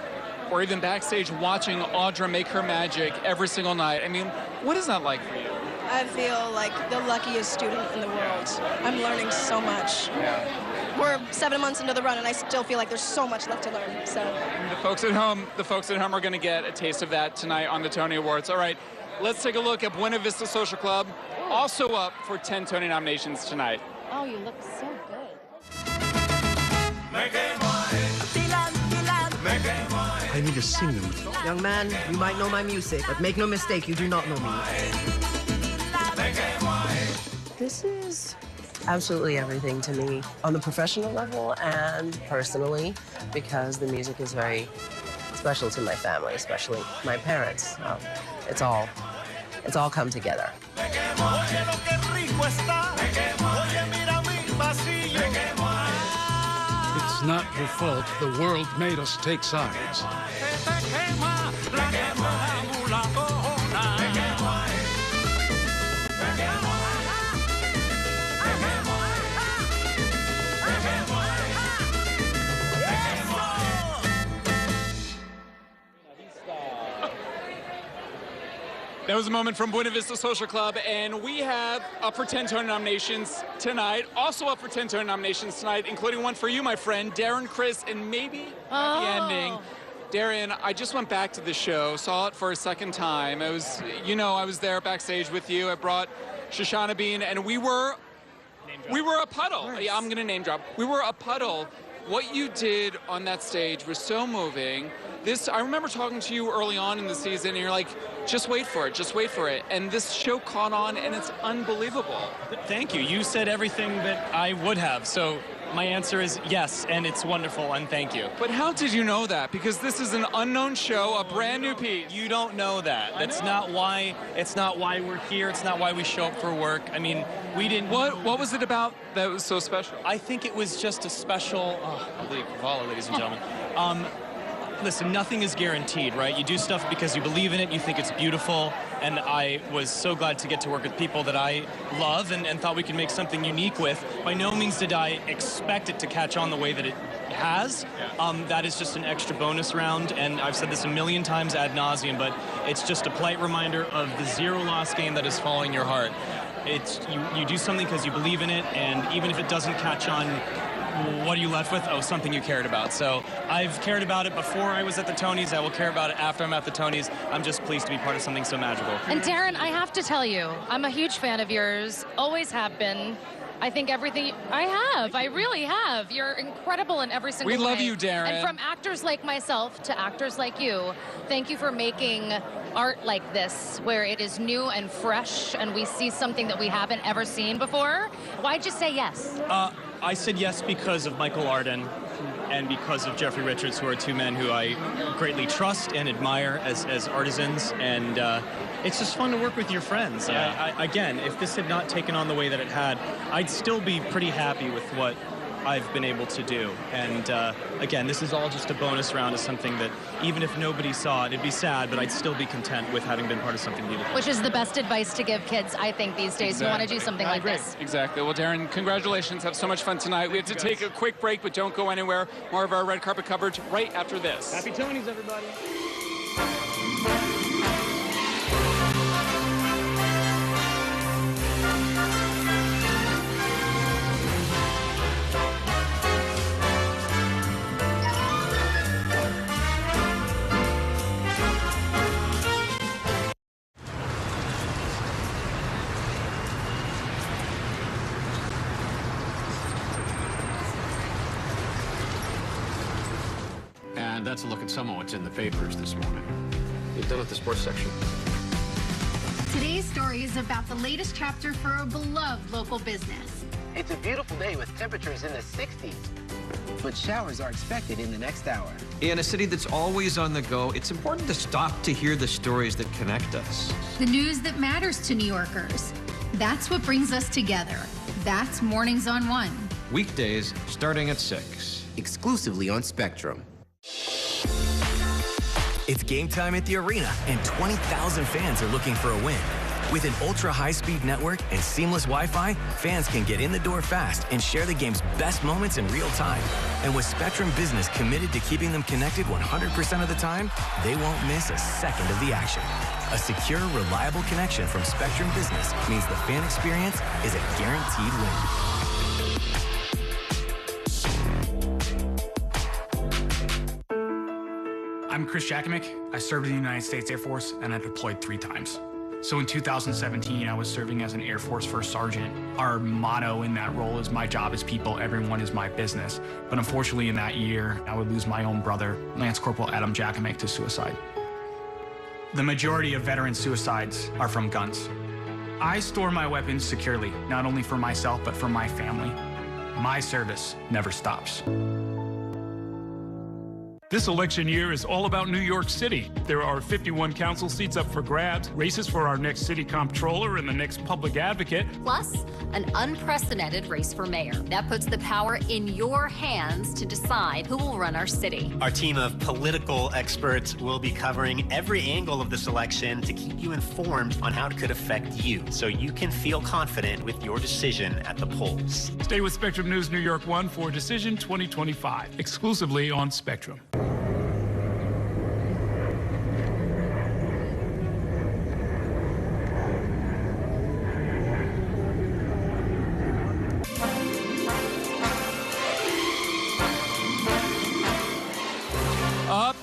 or even backstage watching Audra make her magic every single night, I mean, what is that like for you? I feel like the luckiest student in the world. I'm learning so much. Yeah. We're 7 months into the run, and I still feel like there's so much left to learn. So the folks at home are going to get a taste of that tonight on the Tony Awards. All right, let's take a look at Buena Vista Social Club, also up for 10 Tony nominations tonight. Oh, you look so good. I need to sing them. Young man, you might know my music, but make no mistake, you do not know me. This is absolutely everything to me on the professional level and personally, because the music is very special to my family, especially my parents. It's all come together. It's not your fault. The world made us take sides. That was a moment from Buena Vista Social Club, and we have up for 10 Tony nominations tonight. Also up for 10 Tony nominations tonight, including one for you, my friend, Darren Criss, and maybe the ending. Darren, I just went back to the show, saw it for a second time. It was, I was there backstage with you. I brought Shoshana Bean, and we were a puddle. Nice. Yeah, I'm going to name drop. We were a puddle. What you did on that stage was so moving. I remember talking to you early on in the season, and you're like, just wait for it, just wait for it. And this show caught on, and it's unbelievable. Thank you. You said everything that I would have. So My answer is yes, and it's wonderful, and thank you. But how did you know that? Because this is an unknown show, a brand new piece. You don't know that. That's not why. It's not why we're here. It's not why we show up for work. I mean, we didn't. What was it about that was so special? I think it was just a special. Holy Cavallo, ladies and gentlemen. Listen, nothing is guaranteed, right? You do stuff because you believe in it, you think it's beautiful, and I was so glad to get to work with people that I love and thought we could make something unique with. By no means did I expect it to catch on the way that it has. That is just an extra bonus round, and I've said this a million times ad nauseum, but it's just a polite reminder of the zero-loss game that is following your heart. It's you do something because you believe in it, and even if it doesn't catch on, what are you left with? Oh, something you cared about. So I've cared about it before I was at the Tonys. I will care about it after I'm at the Tonys. I'm just pleased to be part of something so magical. And Darren, I have to tell you, I'm a huge fan of yours. Always have been. I think everything I really have. You're incredible in every single way. We love you, Darren. And from actors like myself to actors like you, thank you for making art like this, where it is new and fresh, and we see something that we haven't ever seen before. Why'd you say yes? I said yes because of Michael Arden and because of Jeffrey Richards, who are two men who I greatly trust and admire as artisans. And it's just fun to work with your friends. Yeah. Again, if this had not taken on the way that it had, I'd still be pretty happy with what I've been able to do. And again, this is all just a bonus round of something that even if nobody saw it, it'd be sad, but I'd still be content with having been part of something beautiful. Which is the best advice to give kids, I think, these days who want to do something like this. Exactly. Well, Darren, congratulations. Have so much fun tonight. We have to take a quick break, but don't go anywhere. More of our red carpet coverage right after this. Happy Tonys, everybody. And that's a look at some of what's in the papers this morning. You've done with the sports section. Today's story is about the latest chapter for a beloved local business. It's a beautiful day with temperatures in the 60s, but showers are expected in the next hour. In a city that's always on the go, it's important to stop to hear the stories that connect us. The news that matters to New Yorkers. That's what brings us together. That's Mornings on One. Weekdays starting at 6. Exclusively on Spectrum. It's game time at the arena, and 20,000 fans are looking for a win. With an ultra-high-speed network and seamless Wi-Fi, fans can get in the door fast and share the game's best moments in real time. And with Spectrum Business committed to keeping them connected 100% of the time, they won't miss a second of the action. A secure, reliable connection from Spectrum Business means the fan experience is a guaranteed win. I'm Chris Jakovic. I served in the United States Air Force, and I deployed 3 times. So in 2017, I was serving as an Air Force First Sergeant. Our motto in that role is, my job is people, everyone is my business. But unfortunately in that year, I would lose my own brother, Lance Corporal Adam Jakovic, to suicide. The majority of veteran suicides are from guns. I store my weapons securely, not only for myself, but for my family. My service never stops. This election year is all about New York City. There are 51 council seats up for grabs, races for our next city comptroller and the next public advocate. Plus, an unprecedented race for mayor. That puts the power in your hands to decide who will run our city. Our team of political experts will be covering every angle of this election to keep you informed on how it could affect you, so you can feel confident with your decision at the polls. Stay with Spectrum News New York 1 for Decision 2025, exclusively on Spectrum.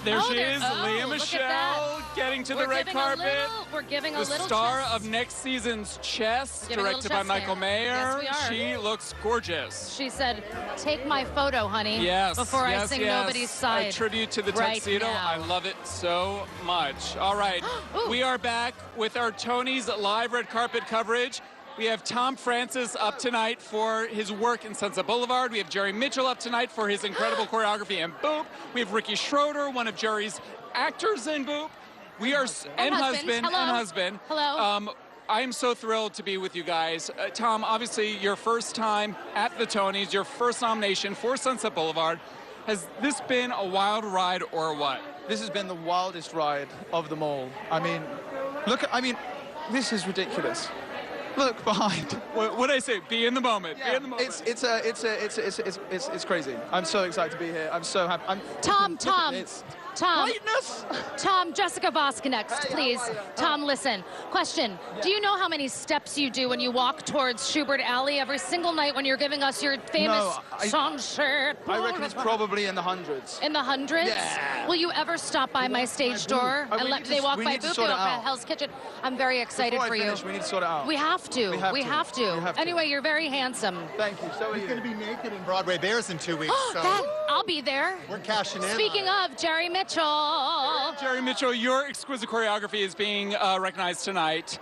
There she is, Leah Michelle, getting to the red carpet. We're giving a little The star chest. of next season's Chess, Giving a little directed by chest Michael stamp. Mayer. Yes, we are. She looks gorgeous. She said, take my photo, honey, Yes, before I yes, sing yes. Nobody's Side. A tribute to the right tuxedo. now. I love it so much. All right, we are back with our Tonys live red carpet coverage. We have Tom Francis up tonight for his work in Sunset Boulevard. We have Jerry Mitchell up tonight for his incredible choreography in Boop. We have Ricky Schroeder, one of Jerry's actors in Boop. We are and husband. Hello. I am so thrilled to be with you guys. Tom, obviously your first time at the Tonys, your first nomination for Sunset Boulevard. Has this been a wild ride or what? This has been the wildest ride of them all. I mean, this is ridiculous. Look behind. What did I say? Be in the moment. Yeah. Be in the moment. It's crazy. I'm so excited to be here. I'm so happy. Tom, Jessica Vosk next, please. Tom, listen. Question. Do you know how many steps you do when you walk towards Schubert Alley every single night when you're giving us your famous song shirt? I reckon it's probably in the hundreds. In the hundreds? Yeah. Will you ever stop by my stage door and let they walk by Boop at Hell's Kitchen? I'm very excited for you. We need to sort it out. We have to. We have to. Anyway, you're very handsome. Thank you. So He's going to be naked in Broadway Bears in 2 weeks. So I'll be there. We're cashing in. Speaking of Jerry Mitchell. Jerry Mitchell, your exquisite choreography is being recognized tonight.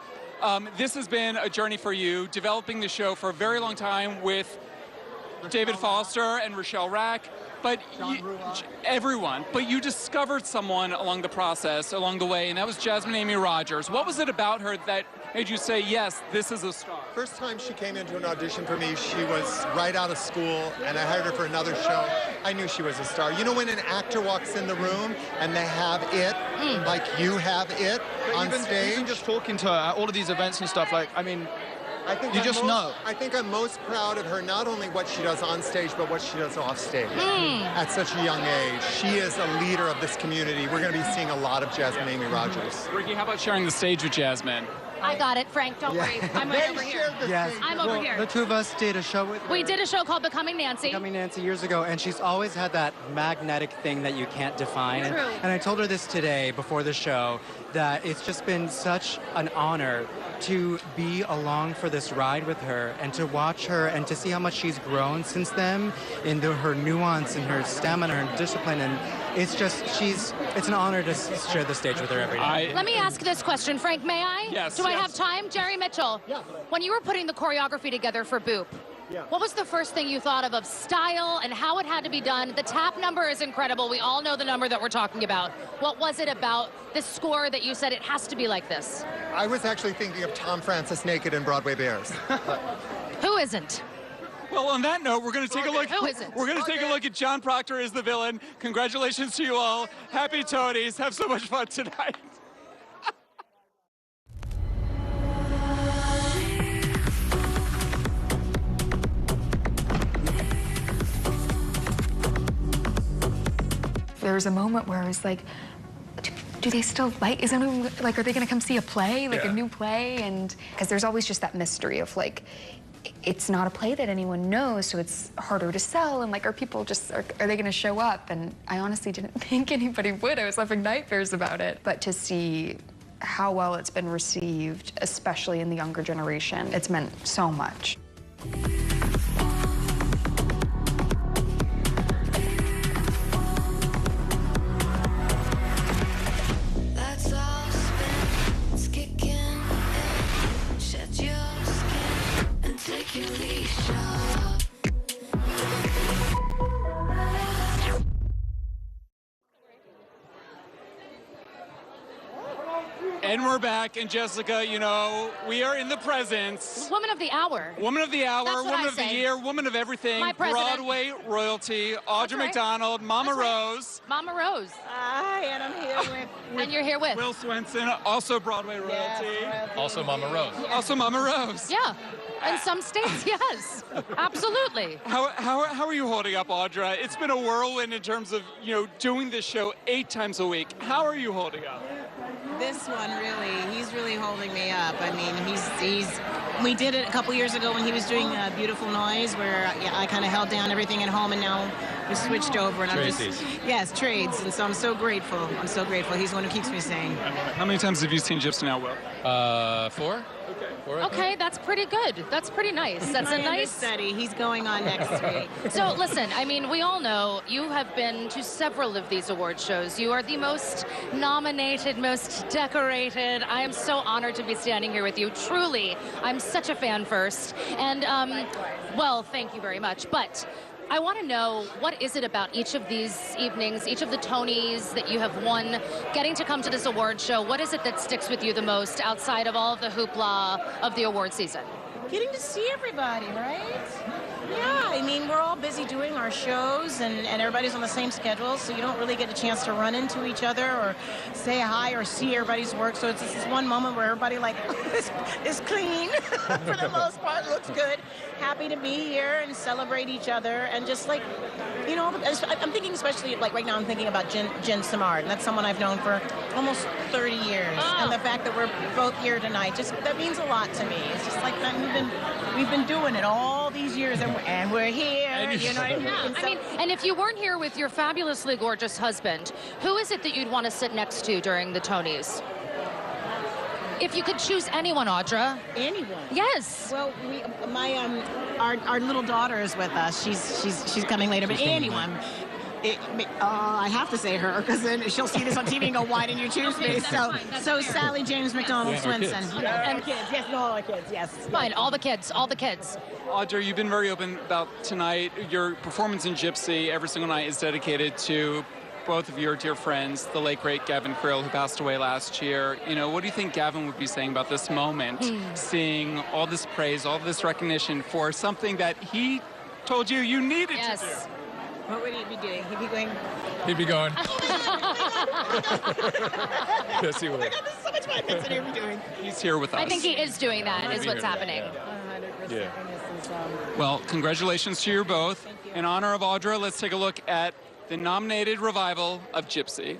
This has been a journey for you, developing the show for a very long time with David Foster and Rochelle Rack, but everyone. But you discovered someone along the process, along the way, and that was Jasmine Amy Rogers. What was it about her that made you say, yes, this is a star? First time she came into an audition for me, she was right out of school, and I hired her for another show. I knew she was a star. You know when an actor walks in the room and they have it, like you have it on stage? Even just talking to her at all of these events and stuff, like, I mean, I think I think I'm most proud of her, not only what she does on stage, but what she does off stage at such a young age. She is a leader of this community. We're going to be seeing a lot of Jasmine Amy Rogers. Ricky, how about sharing the stage with Jasmine? I got it, Frank. Don't worry. I'm right over here. Yes. I'm over here. The two of us did a show with her. We did a show called Becoming Nancy. Becoming Nancy years ago, and she's always had that magnetic thing that you can't define. True. And I told her this today before the show, that it's just been such an honor to be along for this ride with her and to watch her and to see how much she's grown since then in her nuance and her stamina and discipline. And it's just, it's an honor to share the stage with her every day. Let me ask this question, Frank, may I? Yes, Do I have time? Jerry Mitchell, when you were putting the choreography together for Boop, what was the first thing you thought of style and how it had to be done? The tap number is incredible. We all know the number that we're talking about. What was it about this score that you said it has to be like this? I was actually thinking of Tom Francis naked in Broadway Bears. Who isn't? Well, on that note, we're going to take a look. Who isn't? We're going to take a look at John Proctor as the villain. Congratulations to you all. Happy Tonys. Have so much fun tonight. There was a moment where I was like, do they still like, is anyone, like, are they gonna come see a play, like a new play? And because there's always just that mystery of like, it's not a play that anyone knows, so it's harder to sell, and like, are people just, are they gonna show up? And I honestly didn't think anybody would. I was having nightmares about it. But to see how well it's been received, especially in the younger generation, it's meant so much. And we're back, and Jessica, you know, we are in the presence. Woman of the hour. Woman of the hour, That's what woman I of the say. year, woman of everything. My president. Broadway royalty, Audra McDonald, Mama Rose. Mama Rose. Hi, and I'm here with and you're here with? Will Swenson, also Broadway royalty. Also Mama Rose. Also Mama Rose. Yeah. In some states, yes. Absolutely. How are you holding up, Audra? It's been a whirlwind in terms of, you know, doing this show 8 times a week. How are you holding up? this one really, he's really holding me up. I mean, we did it a couple years ago when he was doing Beautiful Noise, where I kind of held down everything at home, and now we switched over, and yes, trades, and so I'm so grateful. I'm so grateful. He's the one who keeps me sane. How many times have you seen Gypsy now, Will? 4. Okay, that's pretty good. That's pretty nice. That's a nice study. He's going on next week. So listen, I mean, we all know you have been to several of these award shows. You are the most nominated, most decorated. I am so honored to be standing here with you. Truly, I'm such a fan first. And, well, thank you very much. But I want to know, what is it about each of these evenings, each of the Tonys that you have won, getting to come to this award show? What is it that sticks with you the most outside of all of the hoopla of the award season? Getting to see everybody, right? Yeah, I mean, we're all busy doing our shows, and everybody's on the same schedule, so you don't really get a chance to run into each other or say hi or see everybody's work. So it's just this one moment where everybody, like, is clean for the most part, looks good, happy to be here and celebrate each other, and just, like, you know, I'm thinking especially, like, right now I'm thinking about Jen Simard, and that's someone I've known for almost 30 years. Oh. And the fact that we're both here tonight, just that means a lot to me. It's just like that we've been doing it all these years, and we're here, you know what I mean? Yeah, I mean, and if you weren't here with your fabulously gorgeous husband, who is it that you'd want to sit next to during the Tonys? If you could choose anyone, Audra. Anyone? Yes. Well, our little daughter is with us. She's coming later, but anyone. I have to say her, because then she'll see this on TV and go, why didn't you choose me? So Sally James McDonald Swinson. And kids, yes, no, all our kids, yes. Fine, all the kids. Audra, you've been very open about tonight. Your performance in Gypsy every single night is dedicated to both of your dear friends, the late, great Gavin Creel, who passed away last year. You know, what do you think Gavin would be saying about this moment, seeing all this praise, all this recognition for something that he told you you needed to do? What would he be doing? He'd be going... He'd be going. Yes, he would. Oh my God, this is so much fun. That's what he'd be doing. He's here with us. I think he is doing that, is what's happening. Yeah. Well, congratulations to you both. In honor of Audra, let's take a look at the nominated revival of Gypsy.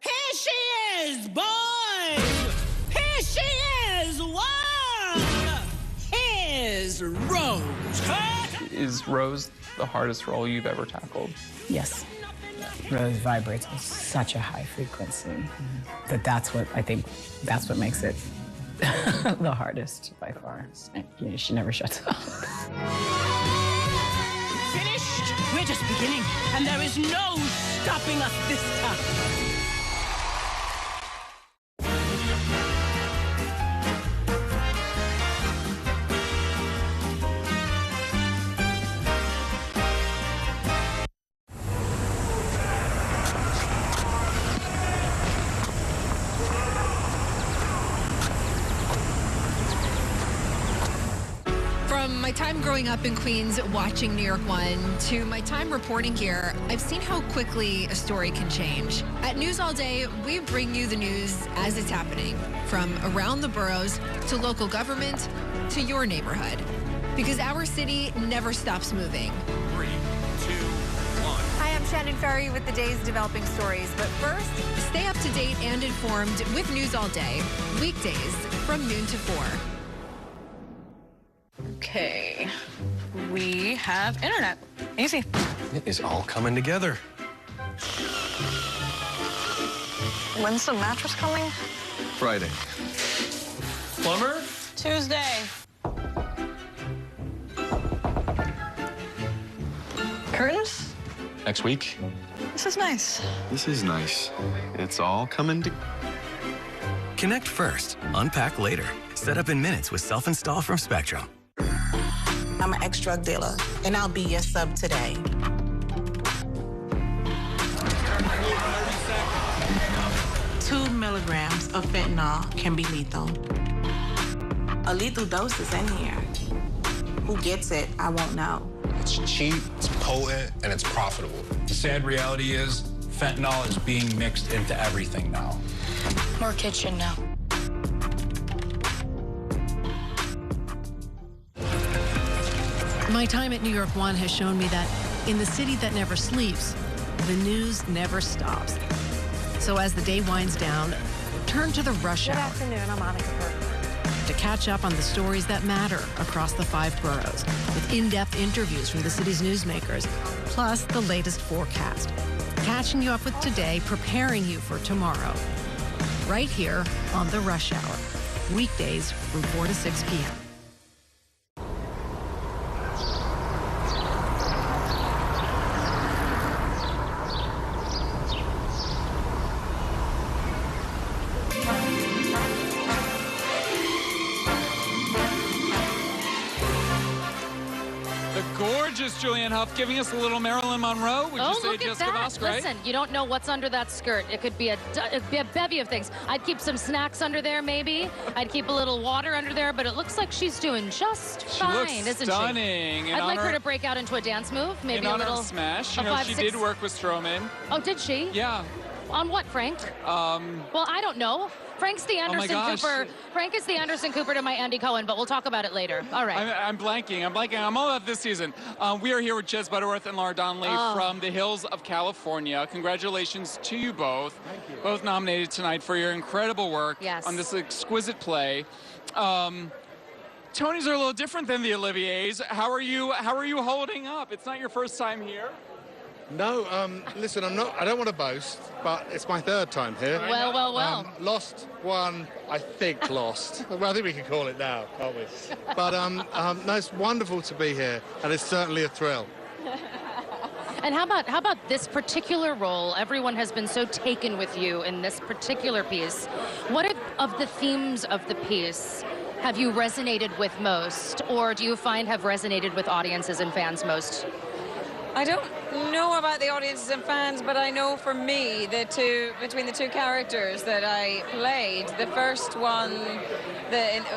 Here she is, boys! Here she is, one! Here's Rose. Is Rose the hardest role you've ever tackled? Yes. Rose vibrates with such a high frequency that's what makes it the hardest by far. She never shuts up. Finished? We're just beginning, and there is no stopping us this time. From my time growing up in Queens watching New York 1 to my time reporting here, I've seen how quickly a story can change. At News All Day, we bring you the news as it's happening, from around the boroughs to local government to your neighborhood. Because our city never stops moving. 3, 2, 1. Hi, I'm Shannon Ferry with the day's developing stories. But first, stay up to date and informed with News All Day, weekdays from noon to 4. okay, we have internet. Easy. It is all coming together. When's the mattress coming? Friday. Plumber? Tuesday. Curtains? Next week. This is nice. This is nice. It's all coming together. Connect first, unpack later. Set up in minutes with self-install from Spectrum. I'm an ex-drug dealer, and I'll be your sub today. Two milligrams of fentanyl can be lethal. A lethal dose is in here. Who gets it, I won't know. It's cheap, it's potent, and it's profitable. The sad reality is fentanyl is being mixed into everything now. More kitchen now. My time at New York 1 has shown me that in the city that never sleeps, the news never stops. So as the day winds down, turn to the rush hour. Good afternoon, I'm Monica Burke. To catch up on the stories that matter across the 5 boroughs, with in-depth interviews from the city's newsmakers, plus the latest forecast. Catching you up with today, preparing you for tomorrow. Right here on the Rush Hour, weekdays from 4 to 6 p.m. producer Julianne Hough giving us a little Marilyn Monroe. Would you say look at Jessica that. Vosk, right? Listen, you don't know what's under that skirt. It could be it'd be a bevy of things. I'd keep some snacks under there, maybe. I'd keep a little water under there, but it looks like she's doing just fine, looks isn't stunning. she? I'd like her to break out into a dance move, maybe in a honor little of Smash. a You know, 5, she 6. did work with Strowman. Oh, did she? Yeah. On what, Frank? Well, I don't know. Frank's the Anderson Cooper. Frank is the Anderson Cooper to my Andy Cohen, but we'll talk about it later. All right. I'm blanking. I'm all about this season. We are here with Jez Butterworth and Laura Donnelly from the hills of California. Congratulations to you both. Thank you. Both nominated tonight for your incredible work on this exquisite play. Tonys are a little different than the Oliviers. How are you holding up? It's not your first time here. No, listen, I don't want to boast, but it's my third time here. Well. Lost one, I think lost. Well, I think we can call it now, can't we? But no, it's wonderful to be here, and it's certainly a thrill. And how about this particular role? Everyone has been so taken with you in this particular piece. What of the themes of the piece have you resonated with most, or do you find have resonated with audiences and fans most? I don't know about the audiences and fans, but I know for me, between the two characters that I played, the first one,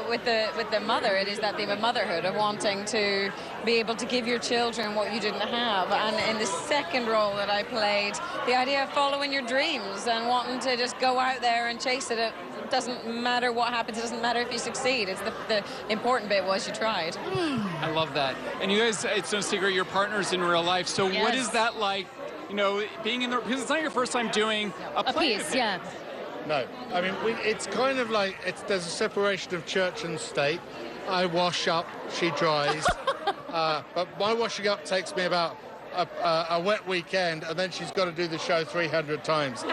with the mother, it is that theme of motherhood, of wanting to be able to give your children what you didn't have. And in the second role that I played, the idea of following your dreams and wanting to just go out there and chase it. It doesn't matter what happens. It doesn't matter if you succeed. It's the important bit was you tried. I love that. And you guys, it's no secret, you're partners in real life. So what is that like, you know, being in the, because it's not your first time doing a play piece, yeah. No, I mean, it's kind of like, there's a separation of church and state. I wash up, she dries. But my washing up takes me about a wet weekend, and then she's got to do the show 300 times.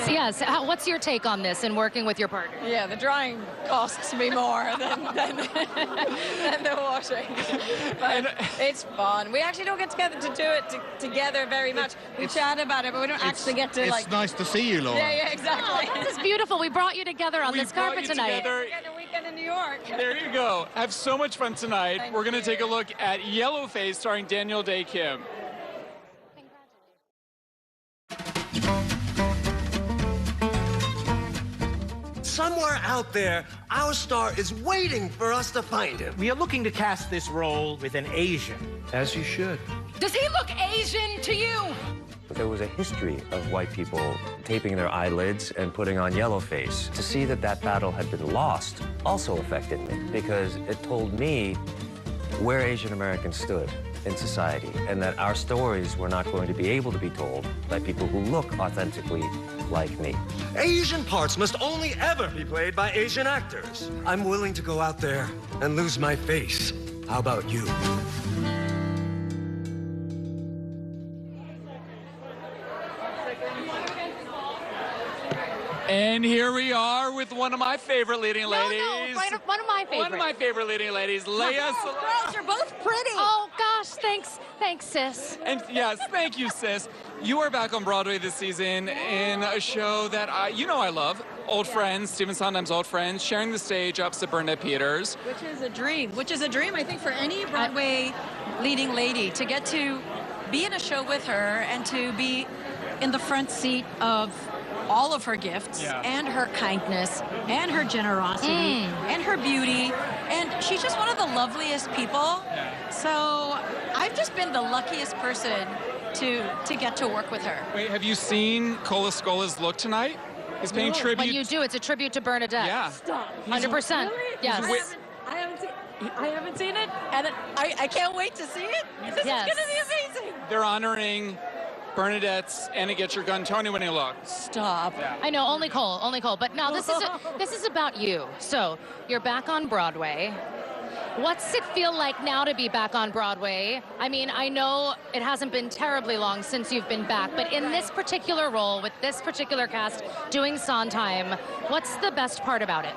Yes. What's your take on this in working with your partner? Yeah, the drying costs me more than the washing. But it's fun. We actually don't get together to do it together very much. We chat about it, but we don't actually get to It's nice to see you, Laura. Yeah, exactly. Oh, this is beautiful. We brought you together on this carpet tonight. Together. A weekend in New York. There you go. Have so much fun tonight. We're going to take a look at Yellowface starring Daniel Day Kim. Somewhere out there, our star is waiting for us to find him. We are looking to cast this role with an Asian. As you should. Does he look Asian to you? There was a history of white people taping their eyelids and putting on yellow face. To see that battle had been lost also affected me, because it told me where Asian Americans stood in society, and that our stories were not going to be able to be told by people who look authentically like me. Asian parts must only ever be played by Asian actors. I'm willing to go out there and lose my face. How about you? And here we are with one of my favorite leading ladies. One of my favorites. One of my favorite leading ladies, Leia. Girls are both pretty. Oh, gosh, thanks, sis. And yes, thank you, sis. You are back on Broadway this season in a show that I love. Old Friends, Stephen Sondheim's Old Friends, sharing the stage opposite Bernadette Peters. Which is a dream, I think, for any Broadway leading lady, to get to be in a show with her and to be in the front seat of all of her gifts and her kindness and her generosity and her beauty. And she's just one of the loveliest people. So I've just been the luckiest person to get to work with her. Wait, have you seen Cola Scola's look tonight? He's paying tribute. When you do, it's a tribute to Bernadette. Yeah. Stop. 100%. Really? Yes. I haven't seen it, and I can't wait to see it. This is going to be amazing. They're honoring Bernadette's Anna Get Your Gun Tony winning look. Stop. Yeah. I know, only Cole. But now this is about you. So you're back on Broadway. What's it feel like now to be back on Broadway? I mean, I know it hasn't been terribly long since you've been back, but in this particular role, with this particular cast, doing Sondheim, what's the best part about it?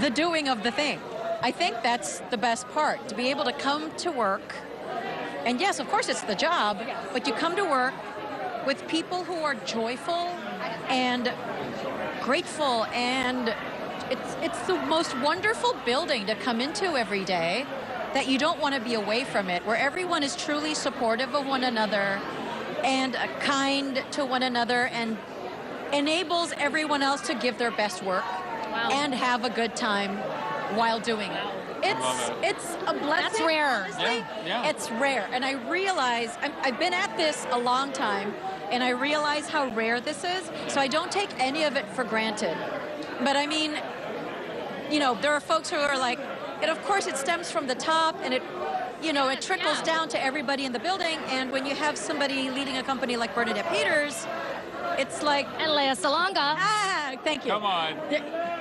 The doing of the thing. I think that's the best part, to be able to come to work. And yes, of course, it's the job, but you come to work with people who are joyful and grateful, and it's the most wonderful building to come into every day. that you don't want to be away from it, where everyone is truly supportive of one another and kind to one another and enables everyone else to give their best work and have a good time while doing it. It's a blessing. That's rare. Honestly. It's rare. And I realize, I've been at this a long time, and I realize how rare this is, so I don't take any of it for granted. But I mean, you know, there are folks who are like, and of course it stems from the top, and it, you know, it trickles down to everybody in the building, and when you have somebody leading a company like Bernadette Peters, it's like... And Lea Salonga. Ah, thank you. Come on.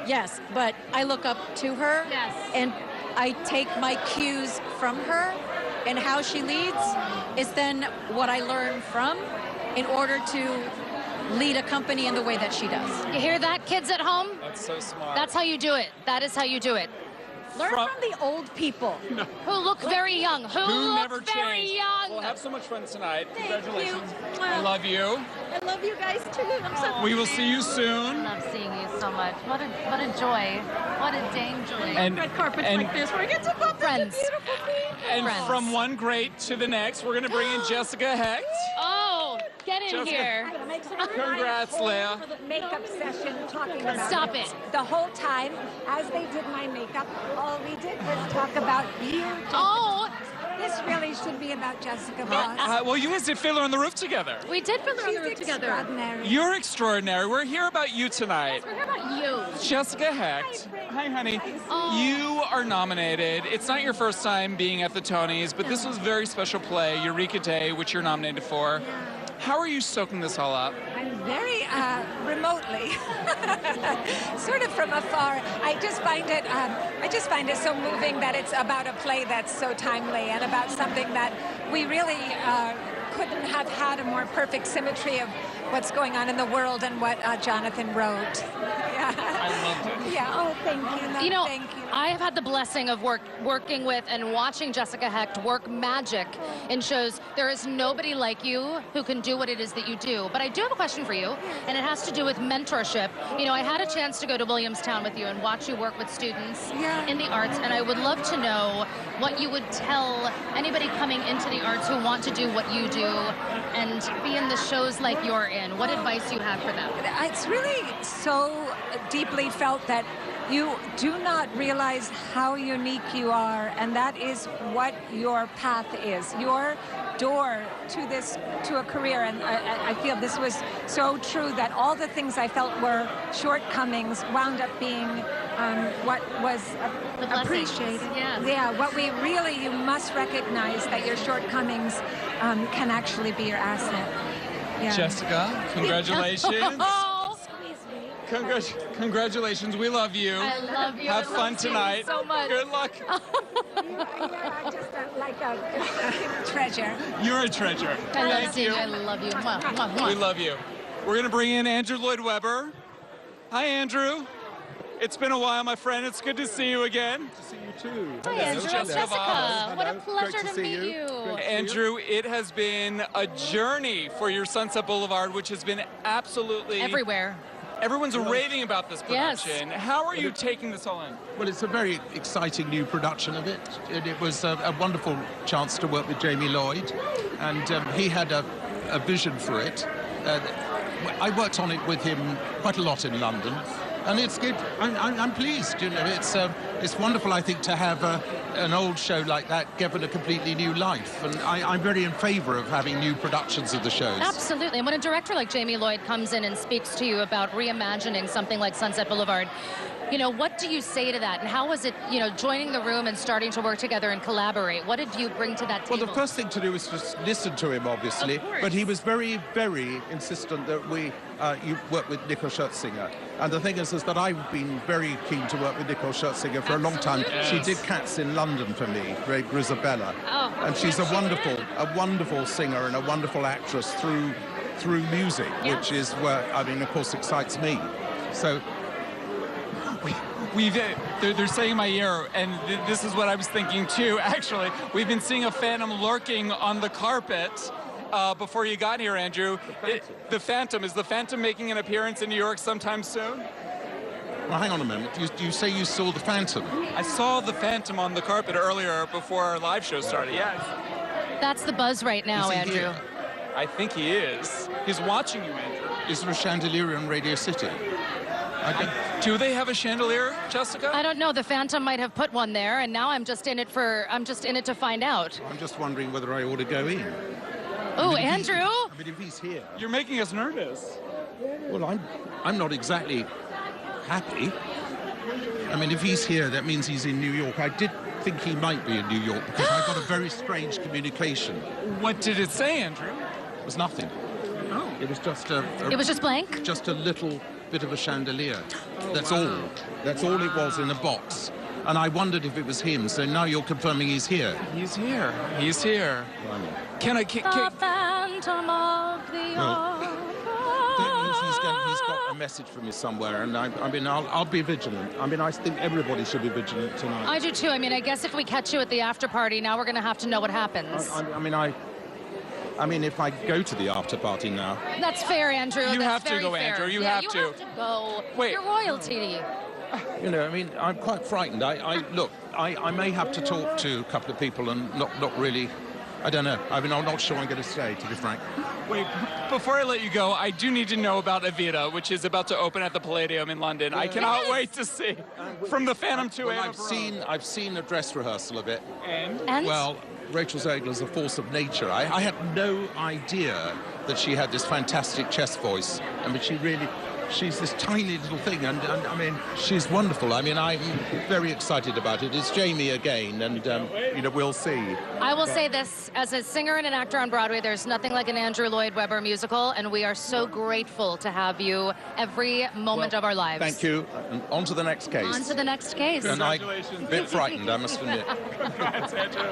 Yes, but I look up to her, and I take my cues from her, and how she leads is then what I learn from in order to lead a company in the way that she does. You hear that, kids at home? That's so smart. That's how you do it. That is how you do it. Learn from the old people. Who look very young. Who never look very changed. young. We'll have so much fun tonight. Thank Congratulations. you. I love you. I love you guys too. I'm so We will see you soon. I love seeing you so much. What a joy. What a dang joy. And- red carpets and- like this where I get to bump into beautiful people. And Friends. from one great to the next, we're going to bring in Jessica Hecht. Oh, get in Jessica. here. Congrats, Lea. For the makeup session, talking about Stop it. The whole time, as they did my makeup, all we did was talk about you. Oh. This really should be about Jessica Vosk. Well, you guys did Fiddler on the Roof together. We did Fiddler on the Roof She's together. extraordinary. You're extraordinary. We're here about you tonight. We're here about you. Jessica Hecht. Hi, honey. Oh. You are nominated. It's not your first time being at the Tonys, but this was a very special play, Eureka Day, which you're nominated for. How are you soaking this all up? I'm very remotely, sort of from afar. I just find it so moving that it's about a play that's so timely and about something that we really couldn't have had a more perfect symmetry of what's going on in the world and what Jonathan wrote. I loved it. Yeah. Oh, thank you. No, You know, thank you. I have had the blessing of working with and watching Jessica Hecht work magic in shows. There is nobody like you who can do what it is that you do. But I do have a question for you, and it has to do with mentorship. You know, I had a chance to go to Williamstown with you and watch you work with students in the arts, and I would love to know what you would tell anybody coming into the arts who want to do what you do and be in the shows like you're in. What advice you have for them? It's really so deeply felt that you do not realize how unique you are, and that is what your path is, your door to a career. And I feel this was so true, that all the things I felt were shortcomings wound up being what was appreciated. Yeah, what we really, you must recognize that your shortcomings can actually be your asset. Yeah. Jessica, congratulations. Congratulations. We love you. I love you. Have I fun love you tonight. so much. Good luck. Yeah, just like a treasure. You're a treasure. Thank you. I love you. Mwah, mwah, mwah. We love you. We're going to bring in Andrew Lloyd Webber. Hi, Andrew. It's been a while, my friend. It's good to see you again. To see you too. Hi, Andrew. Jessica. What a pleasure to meet you. Andrew, it has been a journey for your Sunset Boulevard, which has been absolutely everywhere. Everyone's raving about this production. Yes. How are you taking this all in? Well, it's a very exciting new production of it. It was a wonderful chance to work with Jamie Lloyd, and he had a vision for it. I worked on it with him quite a lot in London, and it's good. I'm pleased. You know, it's wonderful, I think, to have an old show like that given a completely new life, and I'm very in favour of having new productions of the shows. Absolutely. And when a director like Jamie Lloyd comes in and speaks to you about reimagining something like Sunset Boulevard, you know, what do you say to that? And how was it, you know, joining the room and starting to work together and collaborate? What did you bring to that table? Well, the first thing to do was just listen to him, obviously. But he was very, very insistent that you work with Nicole Scherzinger. And the thing is that I've been very keen to work with Nicole Scherzinger for a long time. Yes. She did Cats in London for me, Great Grisabella. Oh, and she's a wonderful singer and a wonderful actress through music, which is where, I mean, of course, excites me. So they're saying in my ear, and this is what I was thinking too, actually. We've been seeing a phantom lurking on the carpet before you got here, Andrew. The Phantom. Is the Phantom making an appearance in New York sometime soon? Well, hang on a minute. You say you saw the Phantom? I saw the Phantom on the carpet earlier before our live show started, yes. That's the buzz right now, Is he Andrew. here? I think he is. He's watching you, Andrew. Is there a chandelier in Radio City? Do they have a chandelier, Jessica? I don't know. The Phantom might have put one there, and now I'm just in it to find out. I'm just wondering whether I ought to go in. Oh, Andrew! I mean, if he's here. You're making us nervous. Well, I'm not exactly happy. I mean, if he's here, that means he's in New York. I did think he might be in New York because I got a very strange communication. What did it say, Andrew? It was nothing. Oh. It was just It was just blank? Just a little bit of a chandelier. That's all. That's all it was in a box. And I wondered if it was him. So now you're confirming he's here. He's here. He's here. Can I... The Phantom of the Opera. That means he's got a message from you somewhere, and I mean, I'll be vigilant. I mean, I think everybody should be vigilant tonight. I do too. I mean, I guess if we catch you at the after party, now we're going to have to know what happens. I mean, if I go to the after party now. That's fair, Andrew. You That's have to very go, fair. Andrew. You yeah, have you to. have to go. Wait. You're royalty. You know, I mean, I'm quite frightened. Look, I may have to talk to a couple of people and not really. I don't know. I mean, I'm not sure I'm going to stay, to be frank. Wait, before I let you go, I do need to know about Evita, which is about to open at the Palladium in London. Yeah. I cannot wait to see. From the Phantom to I've seen a dress rehearsal of it. And? Well, Rachel Zegler's a force of nature. I had no idea that she had this fantastic chest voice. I mean, she's this tiny little thing, and I mean, she's wonderful. I mean, I'm very excited about it. It's Jamie again, and you know, we'll see. I will say this, as a singer and an actor on Broadway, there's nothing like an Andrew Lloyd Webber musical, and we are so grateful to have you every moment of our lives. Thank you. And on to the next case. On to the next case. And I'm a bit frightened, I must admit. Congrats, Andrew.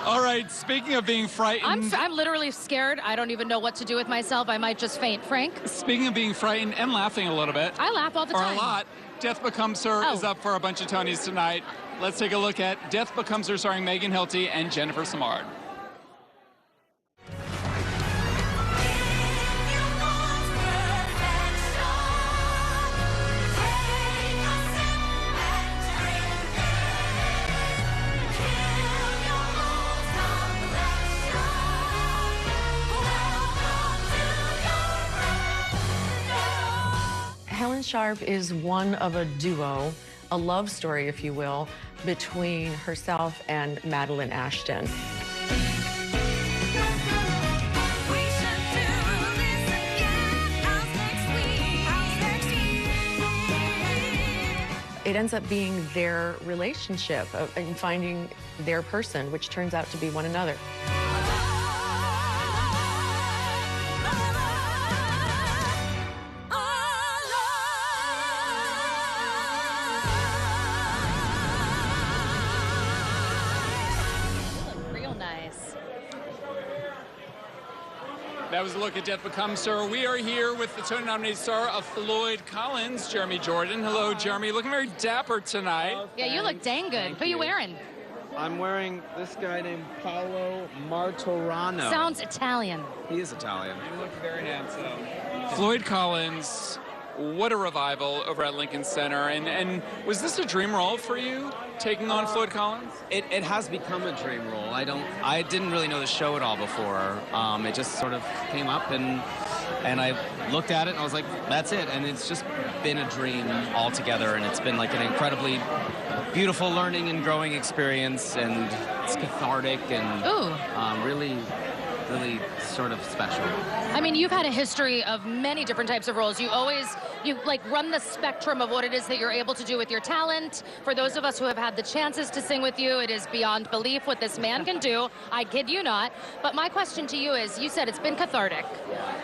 All right, speaking of being frightened... I'm literally scared. I don't even know what to do with myself. I might just faint. Frank? Speaking of being frightened and laughing a little bit. I laugh all the time. Or a lot. Death Becomes Her is up for a bunch of Tonys tonight. Let's take a look at Death Becomes Her starring Megan Hilty and Jennifer Samard. Helen Sharp is one of a duo, a love story, if you will, between herself and Madeline Ashton. It ends up being their relationship and finding their person, which turns out to be one another. That was a look at Death Becomes Her. We are here with the Tony-nominated star of Floyd Collins, Jeremy Jordan. Hello, Jeremy. Looking very dapper tonight. Yeah, you look dang good. Who are you wearing? I'm wearing this guy named Paolo Martorano. Sounds Italian. He is Italian. You look very handsome. Floyd Collins, what a revival over at Lincoln Center. And was this a dream role for you, taking on Floyd Collins? It has become a dream role. I didn't really know the show at all before. It just sort of came up, and I looked at it and I was like, that's it. And it's just been a dream altogether, and it's been like an incredibly beautiful learning and growing experience, and it's cathartic and really sort of special. I mean, you've had a history of many different types of roles. You like run the spectrum of what it is that you're able to do with your talent. For those of us who have had the chances to sing with you, it is beyond belief what this man can do. I kid you not. But my question to you is, you said it's been cathartic.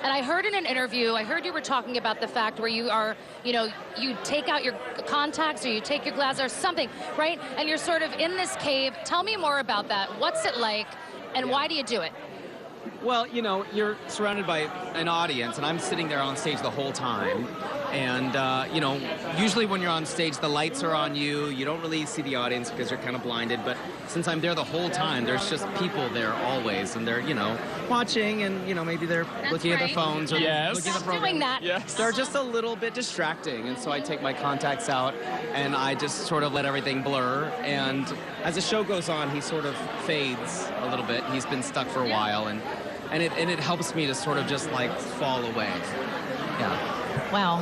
And I heard in an interview, I heard you were talking about the fact where you are, you take out your contacts or you take your glasses or something, right? And you're sort of in this cave. Tell me more about that. What's it like, and why do you do it? Well, you're surrounded by an audience, and I'm sitting there on stage the whole time, And, you know, usually when you're on stage, the lights are on you. You don't really see the audience because you're kind of blinded. But since I'm there the whole time, there's just people there always. And they're, you know, watching and, you know, maybe they're looking at their phones or looking at the program. Doing that. Yes. They're just a little bit distracting. And so I take my contacts out and I just sort of let everything blur. And as the show goes on, he sort of fades a little bit. He's been stuck for a while. And it helps me to sort of just like fall away. Yeah. Wow.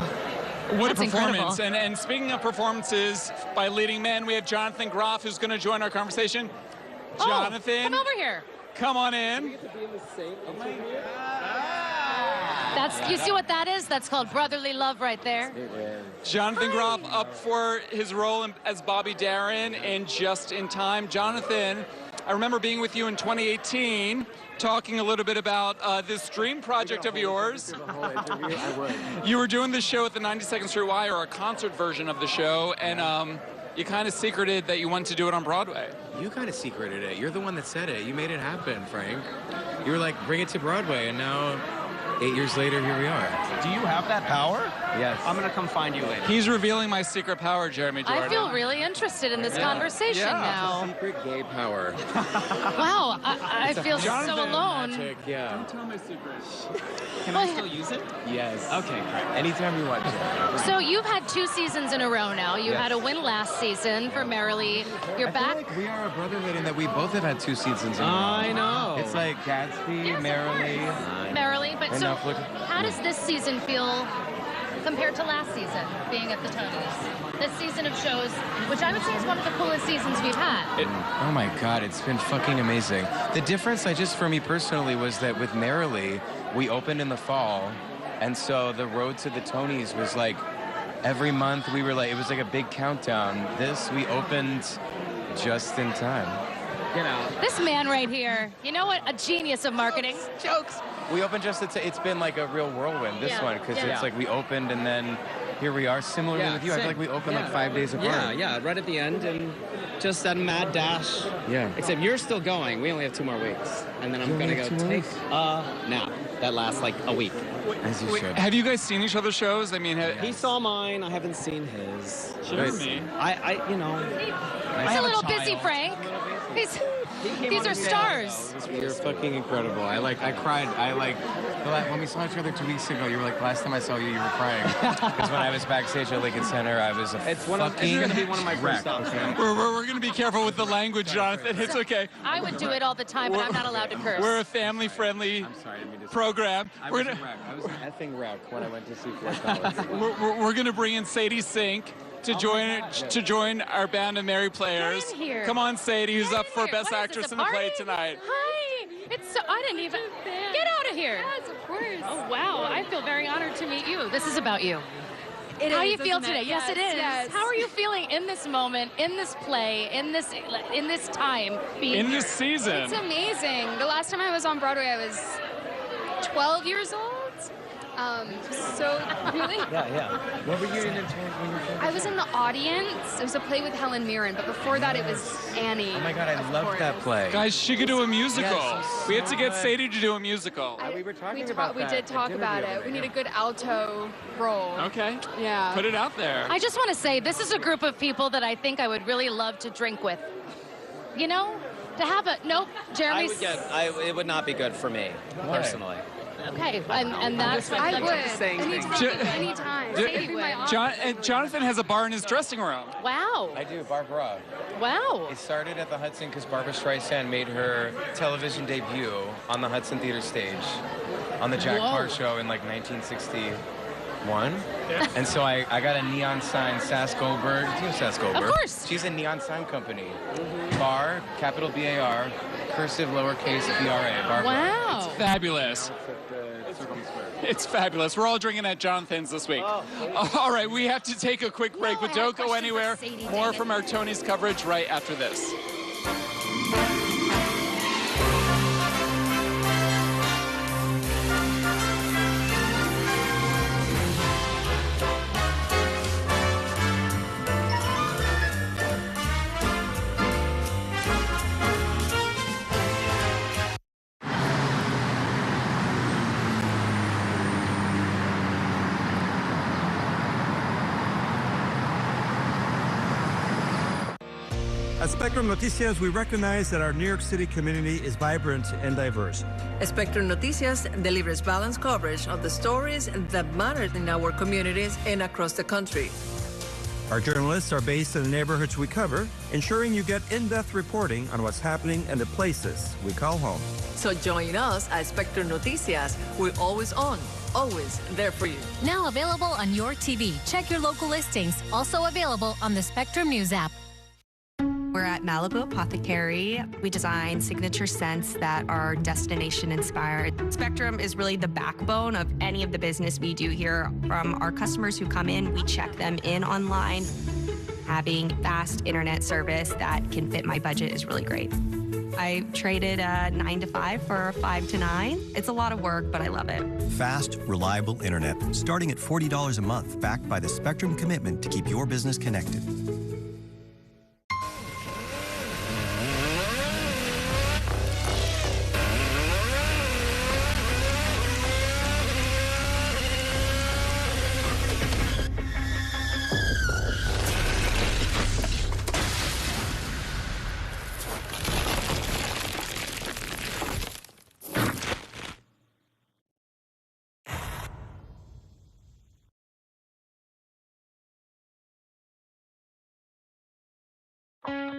What That's a performance. incredible. And speaking of performances by leading men, we have Jonathan Groff, who's going to join our conversation. Jonathan. Come over here. Come on in. That's, you see what that is? That's called brotherly love right there. Jonathan Groff up for his role as Bobby Darin in Just in Time. Jonathan, I remember being with you in 2018, talking a little bit about this dream project of yours. You were doing this show at the 92nd Street Y, or a concert version of the show, and you kind of secreted that you wanted to do it on Broadway. You kind of secreted it. You're the one that said it. You made it happen, Frank. You were like, bring it to Broadway, and now 8 years later, here we are. Do you have that power? Yes. I'm going to come find you later. He's revealing my secret power, Jeremy Jordan. I feel really interested in this conversation now. Secret gay power. Wow, I feel so alone. Magic, yeah. Don't tell my secret. Can I still use it? Yes. Okay, great. Anytime you want to. So you've had 2 seasons in a row now. You had a win last season for Merrily. You're back. Like we are a brotherhood in that we both have had 2 seasons in a row. I know. It's like Gatsby, Merrily. Merrily, but so Netflix. how does this season feel compared to last season, being at the Tonys? This season of shows, which I would say is one of the coolest seasons we've had. Oh my God, it's been fucking amazing. The difference, for me personally, was that with Merrily, we opened in the fall, and so the road to the Tonys was like every month we were like, it was like a big countdown. This, we opened just in time. You know. This man right here, you know what? A genius of marketing. Jokes. We opened just, it's been like a real whirlwind, this one, because it's like we opened and then here we are. Similarly with you, I feel like we opened like 5 days apart. Yeah, right at the end, and just that mad dash. Yeah. Except you're still going. We only have 2 more weeks. And then I'm going to go take a nap. That lasts like a week. As you should. Have you guys seen each other's shows? I mean, he saw mine. I haven't seen his. Jeremy. You know. He's a little busy, Frank. These are stars. You're fucking incredible. I cried. When we saw each other 2 weeks ago, you were like, last time I saw you, you were crying. Because when I was backstage at Lincoln Center, I was It's going to be one of my first stops. We're going to be careful with the language, Jonathan. It's okay. I would do it all the time, but I'm not allowed to curse. We're a family-friendly program. I was an effing wreck when I went to see Fort Collins. We're going to bring in Sadie Sink to join our band of Merry Players. Get in here. Come on, Sadie, who's up for Best What is Actress this, a in the Play party? tonight. Hi. It's so, I didn't even get out of here. Yes, of course. Oh wow, I feel very honored to meet you. This is about you. How do you feel today? Yes, it is. Yes. How are you feeling in this moment, in this play, in this time, being In here? this season. It's amazing. The last time I was on Broadway, I was 12 years old. So really? Yeah. What were you in when you were I was in the audience. It was a play with Helen Mirren, but before that it was Annie. Oh my God, I loved that play. Guys, she could do a musical. Yes, We have to get so Sadie to do a musical. We were talking We about that. did talk about it. We need a good alto role. Okay. Yeah. Put it out there. I just want to say, this is a group of people that I think I would really love to drink with. You know, to have a Jeremy's. It would not be good for me, personally. Okay, and that's what I would. Anytime. Anytime. Jonathan has a bar in his dressing room. Wow. I do, Barbara. Wow. It started at the Hudson because Barbara Streisand made her television debut on the Hudson Theater stage on the Jack Parr show in like 1961. Yeah. And so I got a neon sign, Sass Goldberg. Do you know Sass Goldberg? Of course. She's a neon sign company. Bar, capital B-A-R, cursive lowercase B-R-A. Barbara. Wow. It's fabulous. It's fabulous. We're all drinking at Jonathan's this week. All right, we have to take a quick break, but don't go anywhere. More from our Tonys coverage right after this. At Spectrum Noticias, we recognize that our New York City community is vibrant and diverse. Spectrum Noticias delivers balanced coverage of the stories that matter in our communities and across the country. Our journalists are based in the neighborhoods we cover, ensuring you get in-depth reporting on what's happening in the places we call home. So join us at Spectrum Noticias. We're always on, always there for you. Now available on your TV. Check your local listings. Also available on the Spectrum News app. We're at Malibu Apothecary. We design signature scents that are destination inspired. Spectrum is really the backbone of any of the business we do here. From our customers who come in, we check them in online. Having fast internet service that can fit my budget is really great. I traded a 9 to 5 for a 5 to 9. It's a lot of work, but I love it. Fast, reliable internet, starting at $40 a month, backed by the Spectrum commitment to keep your business connected.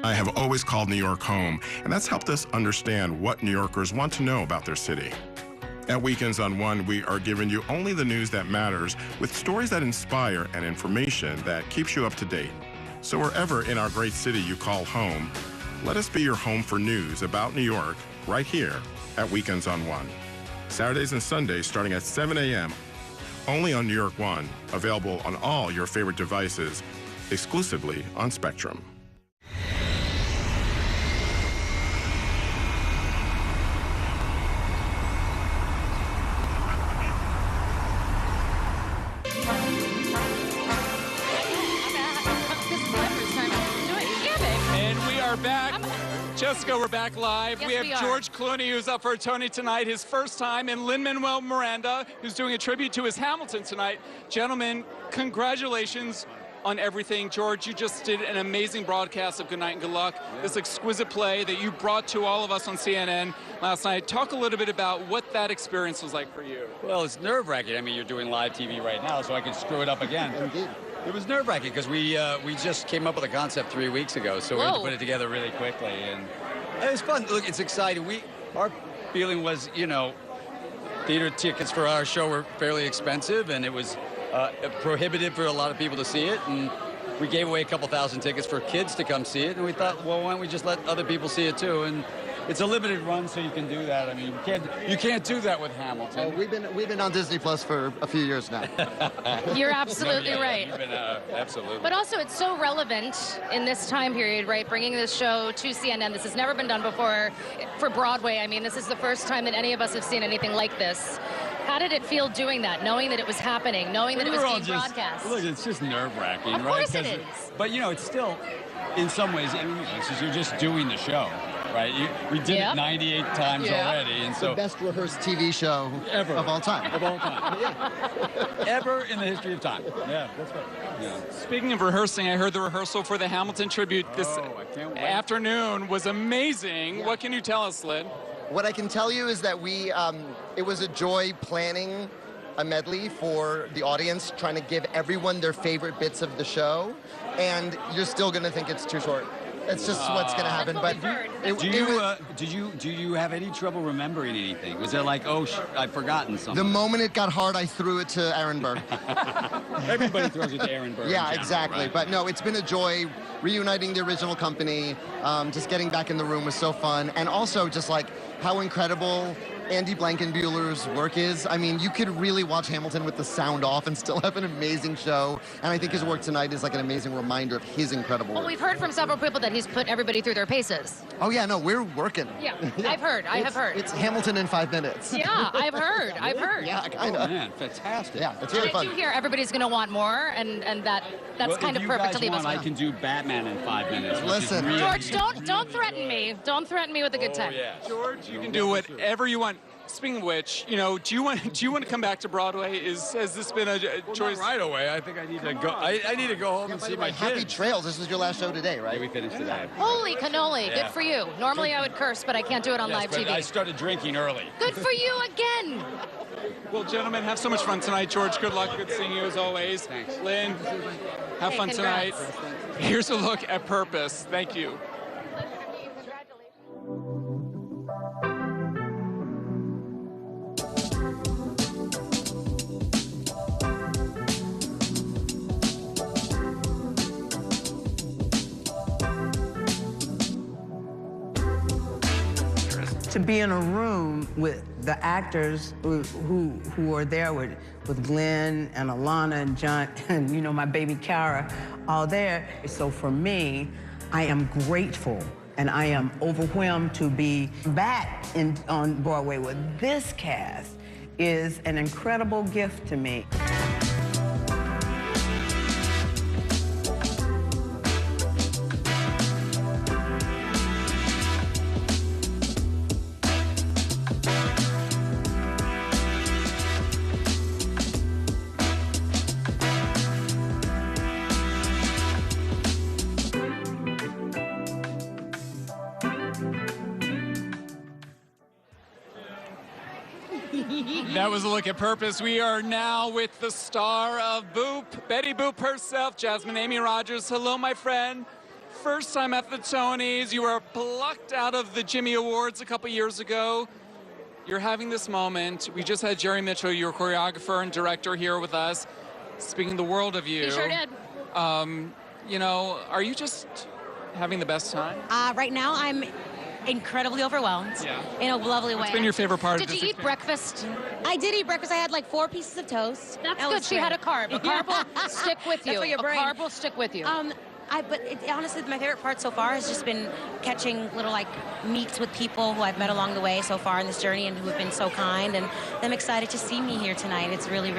I have always called New York home, and that's helped us understand what New Yorkers want to know about their city. At Weekends on One, we are giving you only the news that matters with stories that inspire and information that keeps you up to date. So wherever in our great city you call home, let us be your home for news about New York right here at Weekends on One. Saturdays and Sundays starting at 7 a.m. only on New York One, available on all your favorite devices, exclusively on Spectrum. Jessica, we're back live. Yes, we have George Clooney, who's up for a Tony tonight, his first time, and Lin-Manuel Miranda, who's doing a tribute to his Hamilton tonight. Gentlemen, congratulations on everything. George, you just did an amazing broadcast of Good Night and Good Luck, this exquisite play that you brought to all of us on CNN last night. Talk a little bit about what that experience was like for you. Well, it's nerve-wracking. I mean, you're doing live TV right now, so I could screw it up again. Indeed. It was nerve-wracking because we just came up with a concept 3 weeks ago, so we had to put it together really quickly, and it was fun. Look, it's exciting. Our feeling was, you know, theater tickets for our show were fairly expensive, and it was prohibitive for a lot of people to see it, and we gave away a couple thousand tickets for kids to come see it, and we thought, well, why don't we just let other people see it too? And it's a limited run, so you can do that. I mean, you can't do that with Hamilton. Oh, we've been on Disney Plus for a few years now. You're absolutely right. You've been, absolutely. But also, it's so relevant in this time period, right? Bringing this show to CNN. This has never been done before for Broadway. I mean, this is the first time that any of us have seen anything like this. How did it feel doing that, knowing that it was happening, knowing that it was being broadcast? Look, it's just nerve-wracking, right? Of course it is. But, you know, it's still, in some ways, I mean, you're just doing the show. Right, we did it 98 times already, and so the best rehearsed TV show ever of all time. Of all time, ever in the history of time. Yeah, that's right. Yeah. Speaking of rehearsing, I heard the rehearsal for the Hamilton tribute this afternoon was amazing. Yeah. What can you tell us, Lynn? What I can tell you is that it was a joy planning a medley for the audience, trying to give everyone their favorite bits of the show, and you're still going to think it's too short. It's just what's going to happen. But do you have any trouble remembering anything? Was there like, oh, I've forgotten something? The moment it got hard, I threw it to Aaron Burr. Everybody throws it to Aaron Burr. Yeah, general, exactly. Right? But no, it's been a joy reuniting the original company. Just getting back in the room was so fun, and also just like how incredible Andy Blankenbuehler's work is. I mean, you could really watch Hamilton with the sound off and still have an amazing show. And I think his work tonight is like an amazing reminder of his incredible work. Well, we've heard from several people that he's put everybody through their paces. Oh, yeah, no, we're working. Yeah, I have heard. It's Hamilton in 5 minutes. Yeah, I've heard. Yeah, kind of. Oh, man, fantastic. Yeah, it's really fun. I do hear everybody's going to want more, and that's kind of perfect to leave us with. I can do Batman in 5 minutes. Listen, really George, don't threaten me. Don't threaten me with a good time. Yeah. George, you can do whatever you want. Speaking of which, you know, do you want to come back to Broadway? Has this been a choice? Not right away. I think I need to go. I need to go home and see my Happy kids. trails. This was your last show today, right? Yeah, we finished today. Holy cannoli. Yeah. Good for you. Normally I would curse, but I can't do it on Yes, live but TV. I started drinking early. Good for you again. Well, gentlemen, have so much fun tonight. George, good luck. Good seeing you as always. Thanks. Lynn, have fun tonight. Here's a look at Purpose. Thank you. To be in a room with the actors who are there with Glenn and Alana and John and, you know, my baby Cara, all there. So for me, I am grateful and I am overwhelmed to be back on Broadway with this cast is an incredible gift to me. That was a look at Purpose. We are now with the star of Boop, Betty Boop herself, Jasmine Amy Rogers. Hello, my friend. First time at the Tonys. You were plucked out of the Jimmy Awards a couple years ago. You're having this moment. We just had Jerry Mitchell, your choreographer and director, here with us, speaking the world of you. He sure did. You know, are you just having the best time? Right now, I'm incredibly overwhelmed in a lovely way. What's been your favorite part of Did this you eat breakfast? I did eat breakfast. I had like 4 pieces of toast. That's That good. was She had a carb. A carb will stick with you. That's for your brain. A carb will stick with you. Honestly, my favorite part so far has just been catching little like meets with people who I've met along the way so far in this journey and who have been so kind, and them excited to see me here tonight. It's really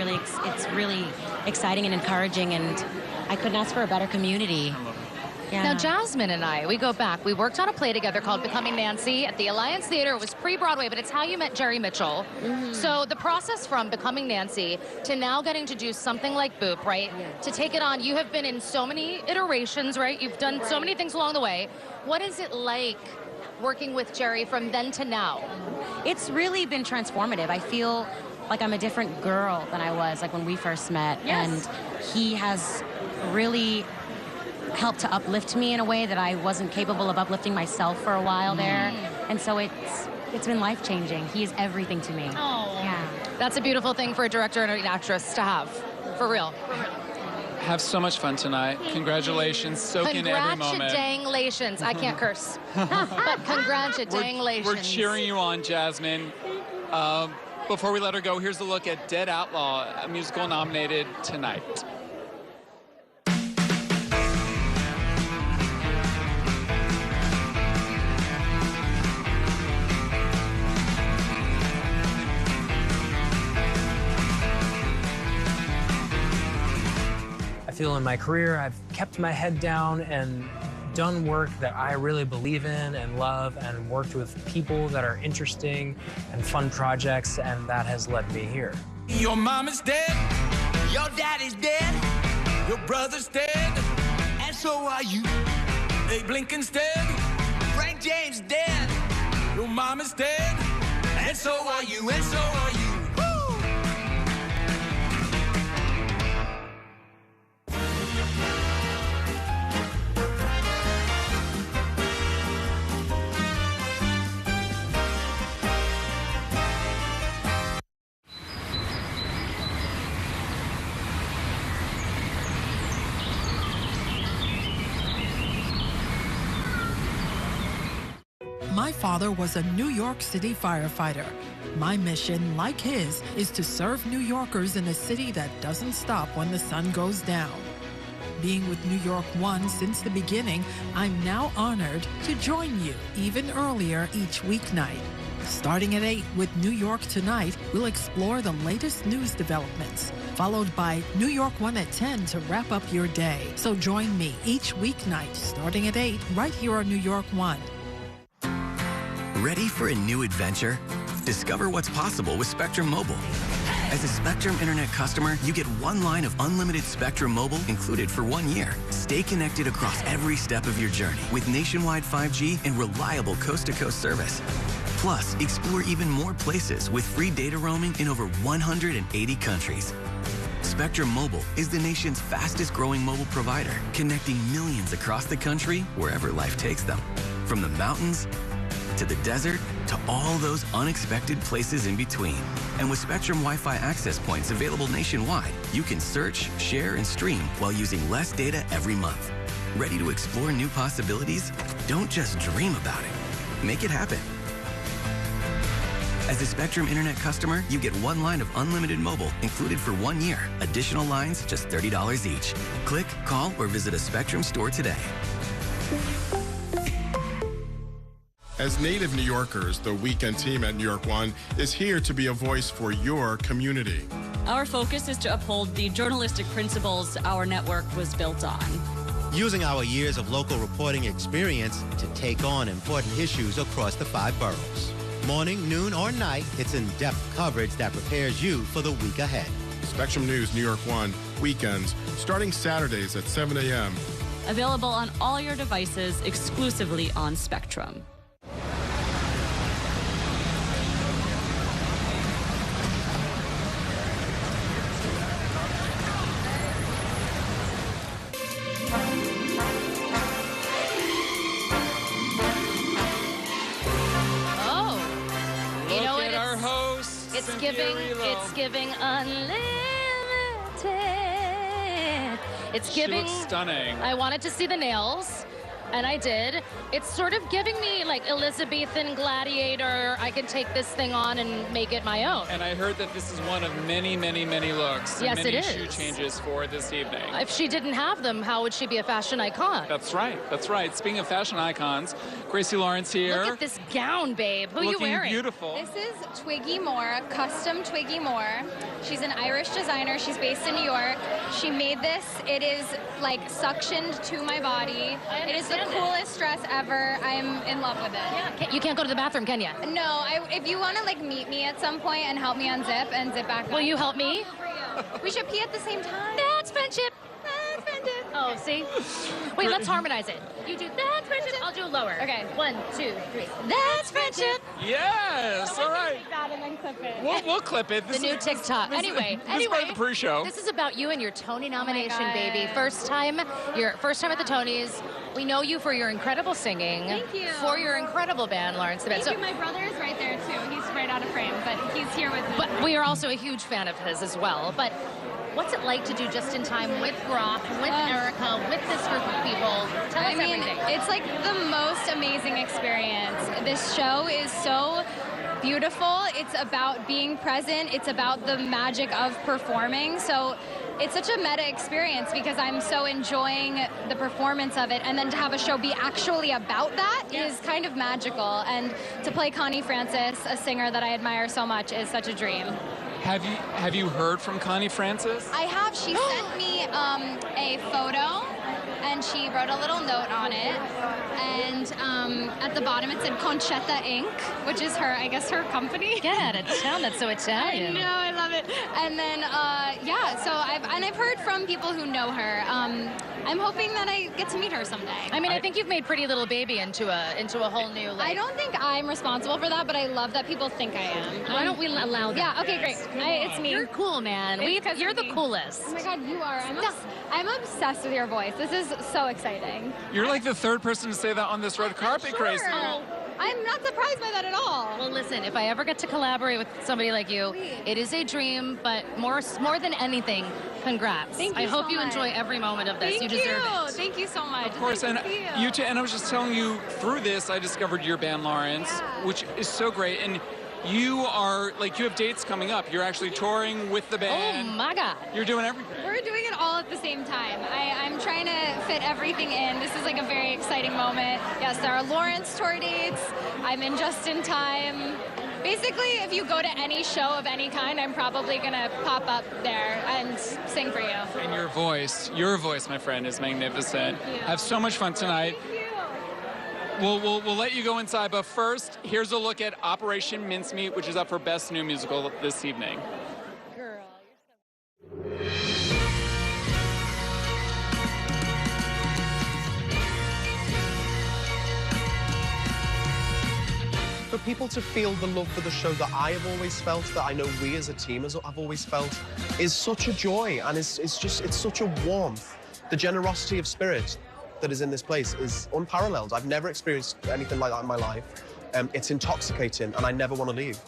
exciting and encouraging, and I couldn't ask for a better community. Yeah. Now, Jasmine and I, we go back. We worked on a play together called Becoming Nancy at the Alliance Theater. It was pre-Broadway, but it's how you met Jerry Mitchell. So the process from Becoming Nancy to now getting to do something like Boop, right? To take it on, you have been in so many iterations, right? You've done so many things along the way. What is it like working with Jerry from then to now? It's really been transformative. I feel like I'm a different girl than I was like when we first met. Yes. And he has really helped to uplift me in a way that I wasn't capable of uplifting myself for a while there. And so it's been life-changing. He is everything to me. Oh. Yeah. That's a beautiful thing for a director and an actress to have. For real. Have so much fun tonight. Congratulations. Soak in every moment. Congratulations. I can't curse. But congratulations. We're cheering you on, Jasmine. Before we let her go, here's a look at Dead Outlaw, a musical nominated tonight. I feel in my career I've kept my head down and done work that I really believe in and love, and worked with people that are interesting and fun projects, and that has led me here. Your mama's dead, your daddy's dead, your brother's dead, and so are you. Abe Lincoln's dead, Frank James dead, your mama's dead, and so are you, and so are you. My father was a New York City firefighter. My mission, like his, is to serve New Yorkers in a city that doesn't stop when the sun goes down. Being with New York One since the beginning, I'm now honored to join you even earlier each weeknight. Starting at 8 with New York Tonight, we'll explore the latest news developments, followed by New York One at 10 to wrap up your day. So join me each weeknight starting at 8 right here on New York One. Ready for a new adventure? Discover what's possible with Spectrum Mobile. As a Spectrum Internet customer, you get 1 line of unlimited Spectrum Mobile included for 1 year. Stay connected across every step of your journey with nationwide 5G and reliable coast-to-coast service. Plus, explore even more places with free data roaming in over 180 countries. Spectrum Mobile is the nation's fastest growing mobile provider, connecting millions across the country wherever life takes them. From the mountains to the desert to all those unexpected places in between. And with Spectrum Wi-Fi access points available nationwide, you can search, share, and stream while using less data every month. Ready to explore new possibilities? Don't just dream about it. Make it happen. As a Spectrum Internet customer, you get 1 line of unlimited mobile included for 1 year. Additional lines, just $30 each. Click, call, or visit a Spectrum store today. As native New Yorkers, the weekend team at New York One is here to be a voice for your community. Our focus is to uphold the journalistic principles our network was built on. Using our years of local reporting experience to take on important issues across the 5 boroughs. Morning, noon, or night, it's in-depth coverage that prepares you for the week ahead. Spectrum News New York One, weekends, starting Saturdays at 7 a.m. Available on all your devices exclusively on Spectrum. It's giving unlimited. It's giving. She looks stunning. I wanted to see the nails, and I did. It's sort of giving me like Elizabethan gladiator. I can take this thing on and make it my own. And I heard that this is one of many, many, many looks. Yes, and many it is. shoe changes for this evening. If she didn't have them, how would she be a fashion icon? That's right. That's right. Speaking of fashion icons, Gracie Lawrence here. Look at this gown, babe. Who are you wearing? Beautiful. This is Twiggy Moore, custom Twiggy Moore. She's an Irish designer. She's based in New York. She made this. It is like suctioned to my body. It is the coolest dress ever. I'm in love with it. Yeah. You can't go to the bathroom, can you? No. If you want to like meet me at some point and help me unzip and zip back up. Will you help me? We should pee at the same time. That's friendship. Oh, see? Wait, let's harmonize it. You do that's friendship. I'll do lower. Okay. 1, 2, 3. That's friendship. Yes. All right. That and then clip it. We'll clip it. The new TikTok. Anyway, this is part of the pre-show. This is about you and your Tony nomination, baby. First time at the Tonys. We know you for your incredible singing. Thank you. For your incredible band, Lawrence. Thank you. My brother is right there too. He's right out of frame, but he's here with me. But we are also a huge fan of his as well. But what's it like to do Just in Time with Brock, with Erica, with this group of people? Tell us everything. It's like the most amazing experience. This show is so beautiful. It's about being present. It's about the magic of performing. So it's such a meta experience because I'm so enjoying the performance of it, and then to have a show be actually about that is kind of magical. And to play Connie Francis, a singer that I admire so much, is such a dream. Have you heard from Connie Francis? I have. She sent me a photo, and she wrote a little note on it. And at the bottom it said Concetta Inc., which is her, I guess, her company. Get out of town. That's so Italian. I know. I love it. And then so I've heard from people who know her. I'm hoping that I get to meet her someday. I mean, I think you've made Pretty Little Baby into a whole new. I don't think I'm responsible for that, but I love that people think I am. Why don't we allow that? Yeah. Okay. Great. It's me. You're cool, man. You're the coolest. Oh my God, you are. I'm obsessed with your voice. This is so exciting. You're like the third person to say that on this red carpet, Gracie. I'm not surprised by that at all. Well, listen, if I ever get to collaborate with somebody like you, it is a dream, but more than anything, congrats. Thank you I hope so you much. enjoy every moment of this. Thank you deserve it. Thank you so much. Of course, and you too. And I was just telling you, through this, I discovered your band, Lawrence, which is so great. And you have dates coming up. You're actually touring with the band. Oh my God. You're doing everything. We're doing it all at the same time. I'm trying to fit everything in. This is like a very exciting moment. Yes, there are Lawrence tour dates. I'm in Just in Time. Basically, if you go to any show of any kind, I'm probably going to pop up there and sing for you. And your voice, my friend, is magnificent. Thank you. Have so much fun tonight. Thank you. We'll let you go inside, but first, here's a look at Operation Mincemeat, which is up for Best New Musical this evening. For people to feel the love for the show that I have always felt, that I know we as a team have always felt, is such a joy, and it's such a warmth. The generosity of spirit that is in this place is unparalleled. I've never experienced anything like that in my life. It's intoxicating, and I never want to leave.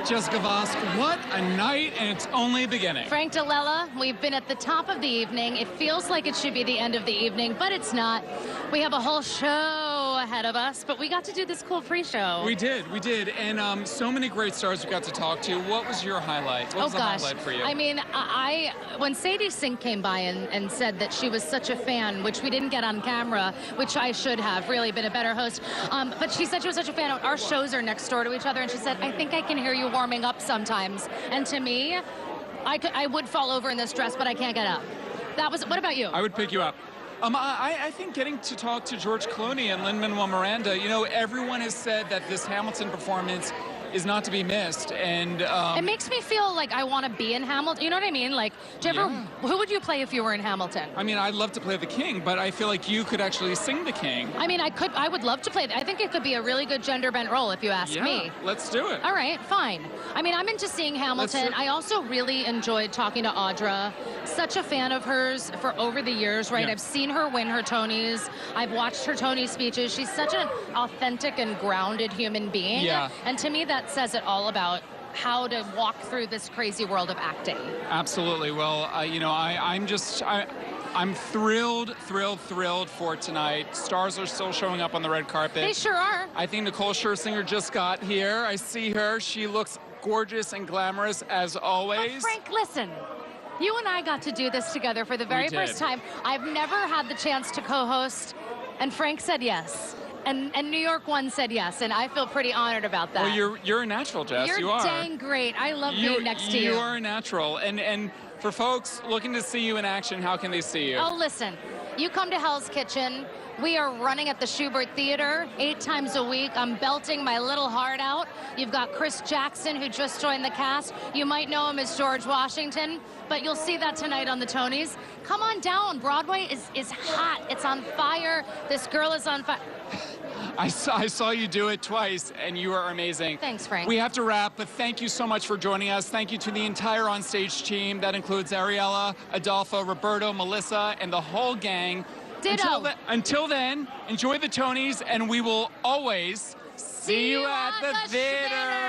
Jessica Vosk, what a night, and it's only beginning. Frank DiLella, we've been at the top of the evening. It feels like it should be the end of the evening, but it's not. We have a whole show ahead of us, but we got to do this cool pre-show. We did, and so many great stars we got to talk to. What was your highlight? What was the highlight for you? I mean, when Sadie Sink came by and said that she was such a fan, which we didn't get on camera, which I should have really been a better host, but she said she was such a fan. Our shows are next door to each other, and she said, I think I can hear you warming up sometimes. And to me, I would fall over in this dress, but I can't get up. What about you? I would pick you up. I think getting to talk to George Clooney and Lin-Manuel Miranda, you know, everyone has said that this Hamilton performance is not to be missed, and it makes me feel like I want to be in Hamilton. You know what I mean? Like, who would you play if you were in Hamilton? I mean, I'd love to play the King, but I feel like you could actually sing the King. I mean, I would love to play. I think it could be a really good gender bent role if you ask me. Let's do it. All right, fine. I mean, I'm into seeing Hamilton. I also really enjoyed talking to Audra. Such a fan of hers for over the years, right? Yeah. I've seen her win her Tonys. I've watched her Tony speeches. She's such an authentic and grounded human being. Yeah. And to me, that says it all about how to walk through this crazy world of acting. Absolutely. Well, you know, I'm thrilled for tonight. Stars are still showing up on the red carpet. They sure are. I think Nicole Scherzinger just got here. I see her. She looks gorgeous and glamorous as always. But Frank, listen. You and I got to do this together for the very first time. I've never had the chance to co-host, and Frank said yes. And NY1 said yes, and I feel pretty honored about that. Well, you're a natural, Jess. You're you are. dang great. I love being next to you. You are a natural. And for folks looking to see you in action, how can they see you? Oh, listen. You come to Hell's Kitchen. We are running at the Schubert Theater 8 times a week. I'm belting my little heart out. You've got Chris Jackson, who just joined the cast. You might know him as George Washington, but you'll see that tonight on the Tonys. Come on down. Broadway is hot. It's on fire. This girl is on fire. I saw you do it twice, and you are amazing. Thanks, Frank. We have to wrap, but thank you so much for joining us. Thank you to the entire onstage team. That includes Ariella, Adolfo, Roberto, Melissa, and the whole gang. Ditto. Until then, enjoy the Tonys, and we will always see you at the theater.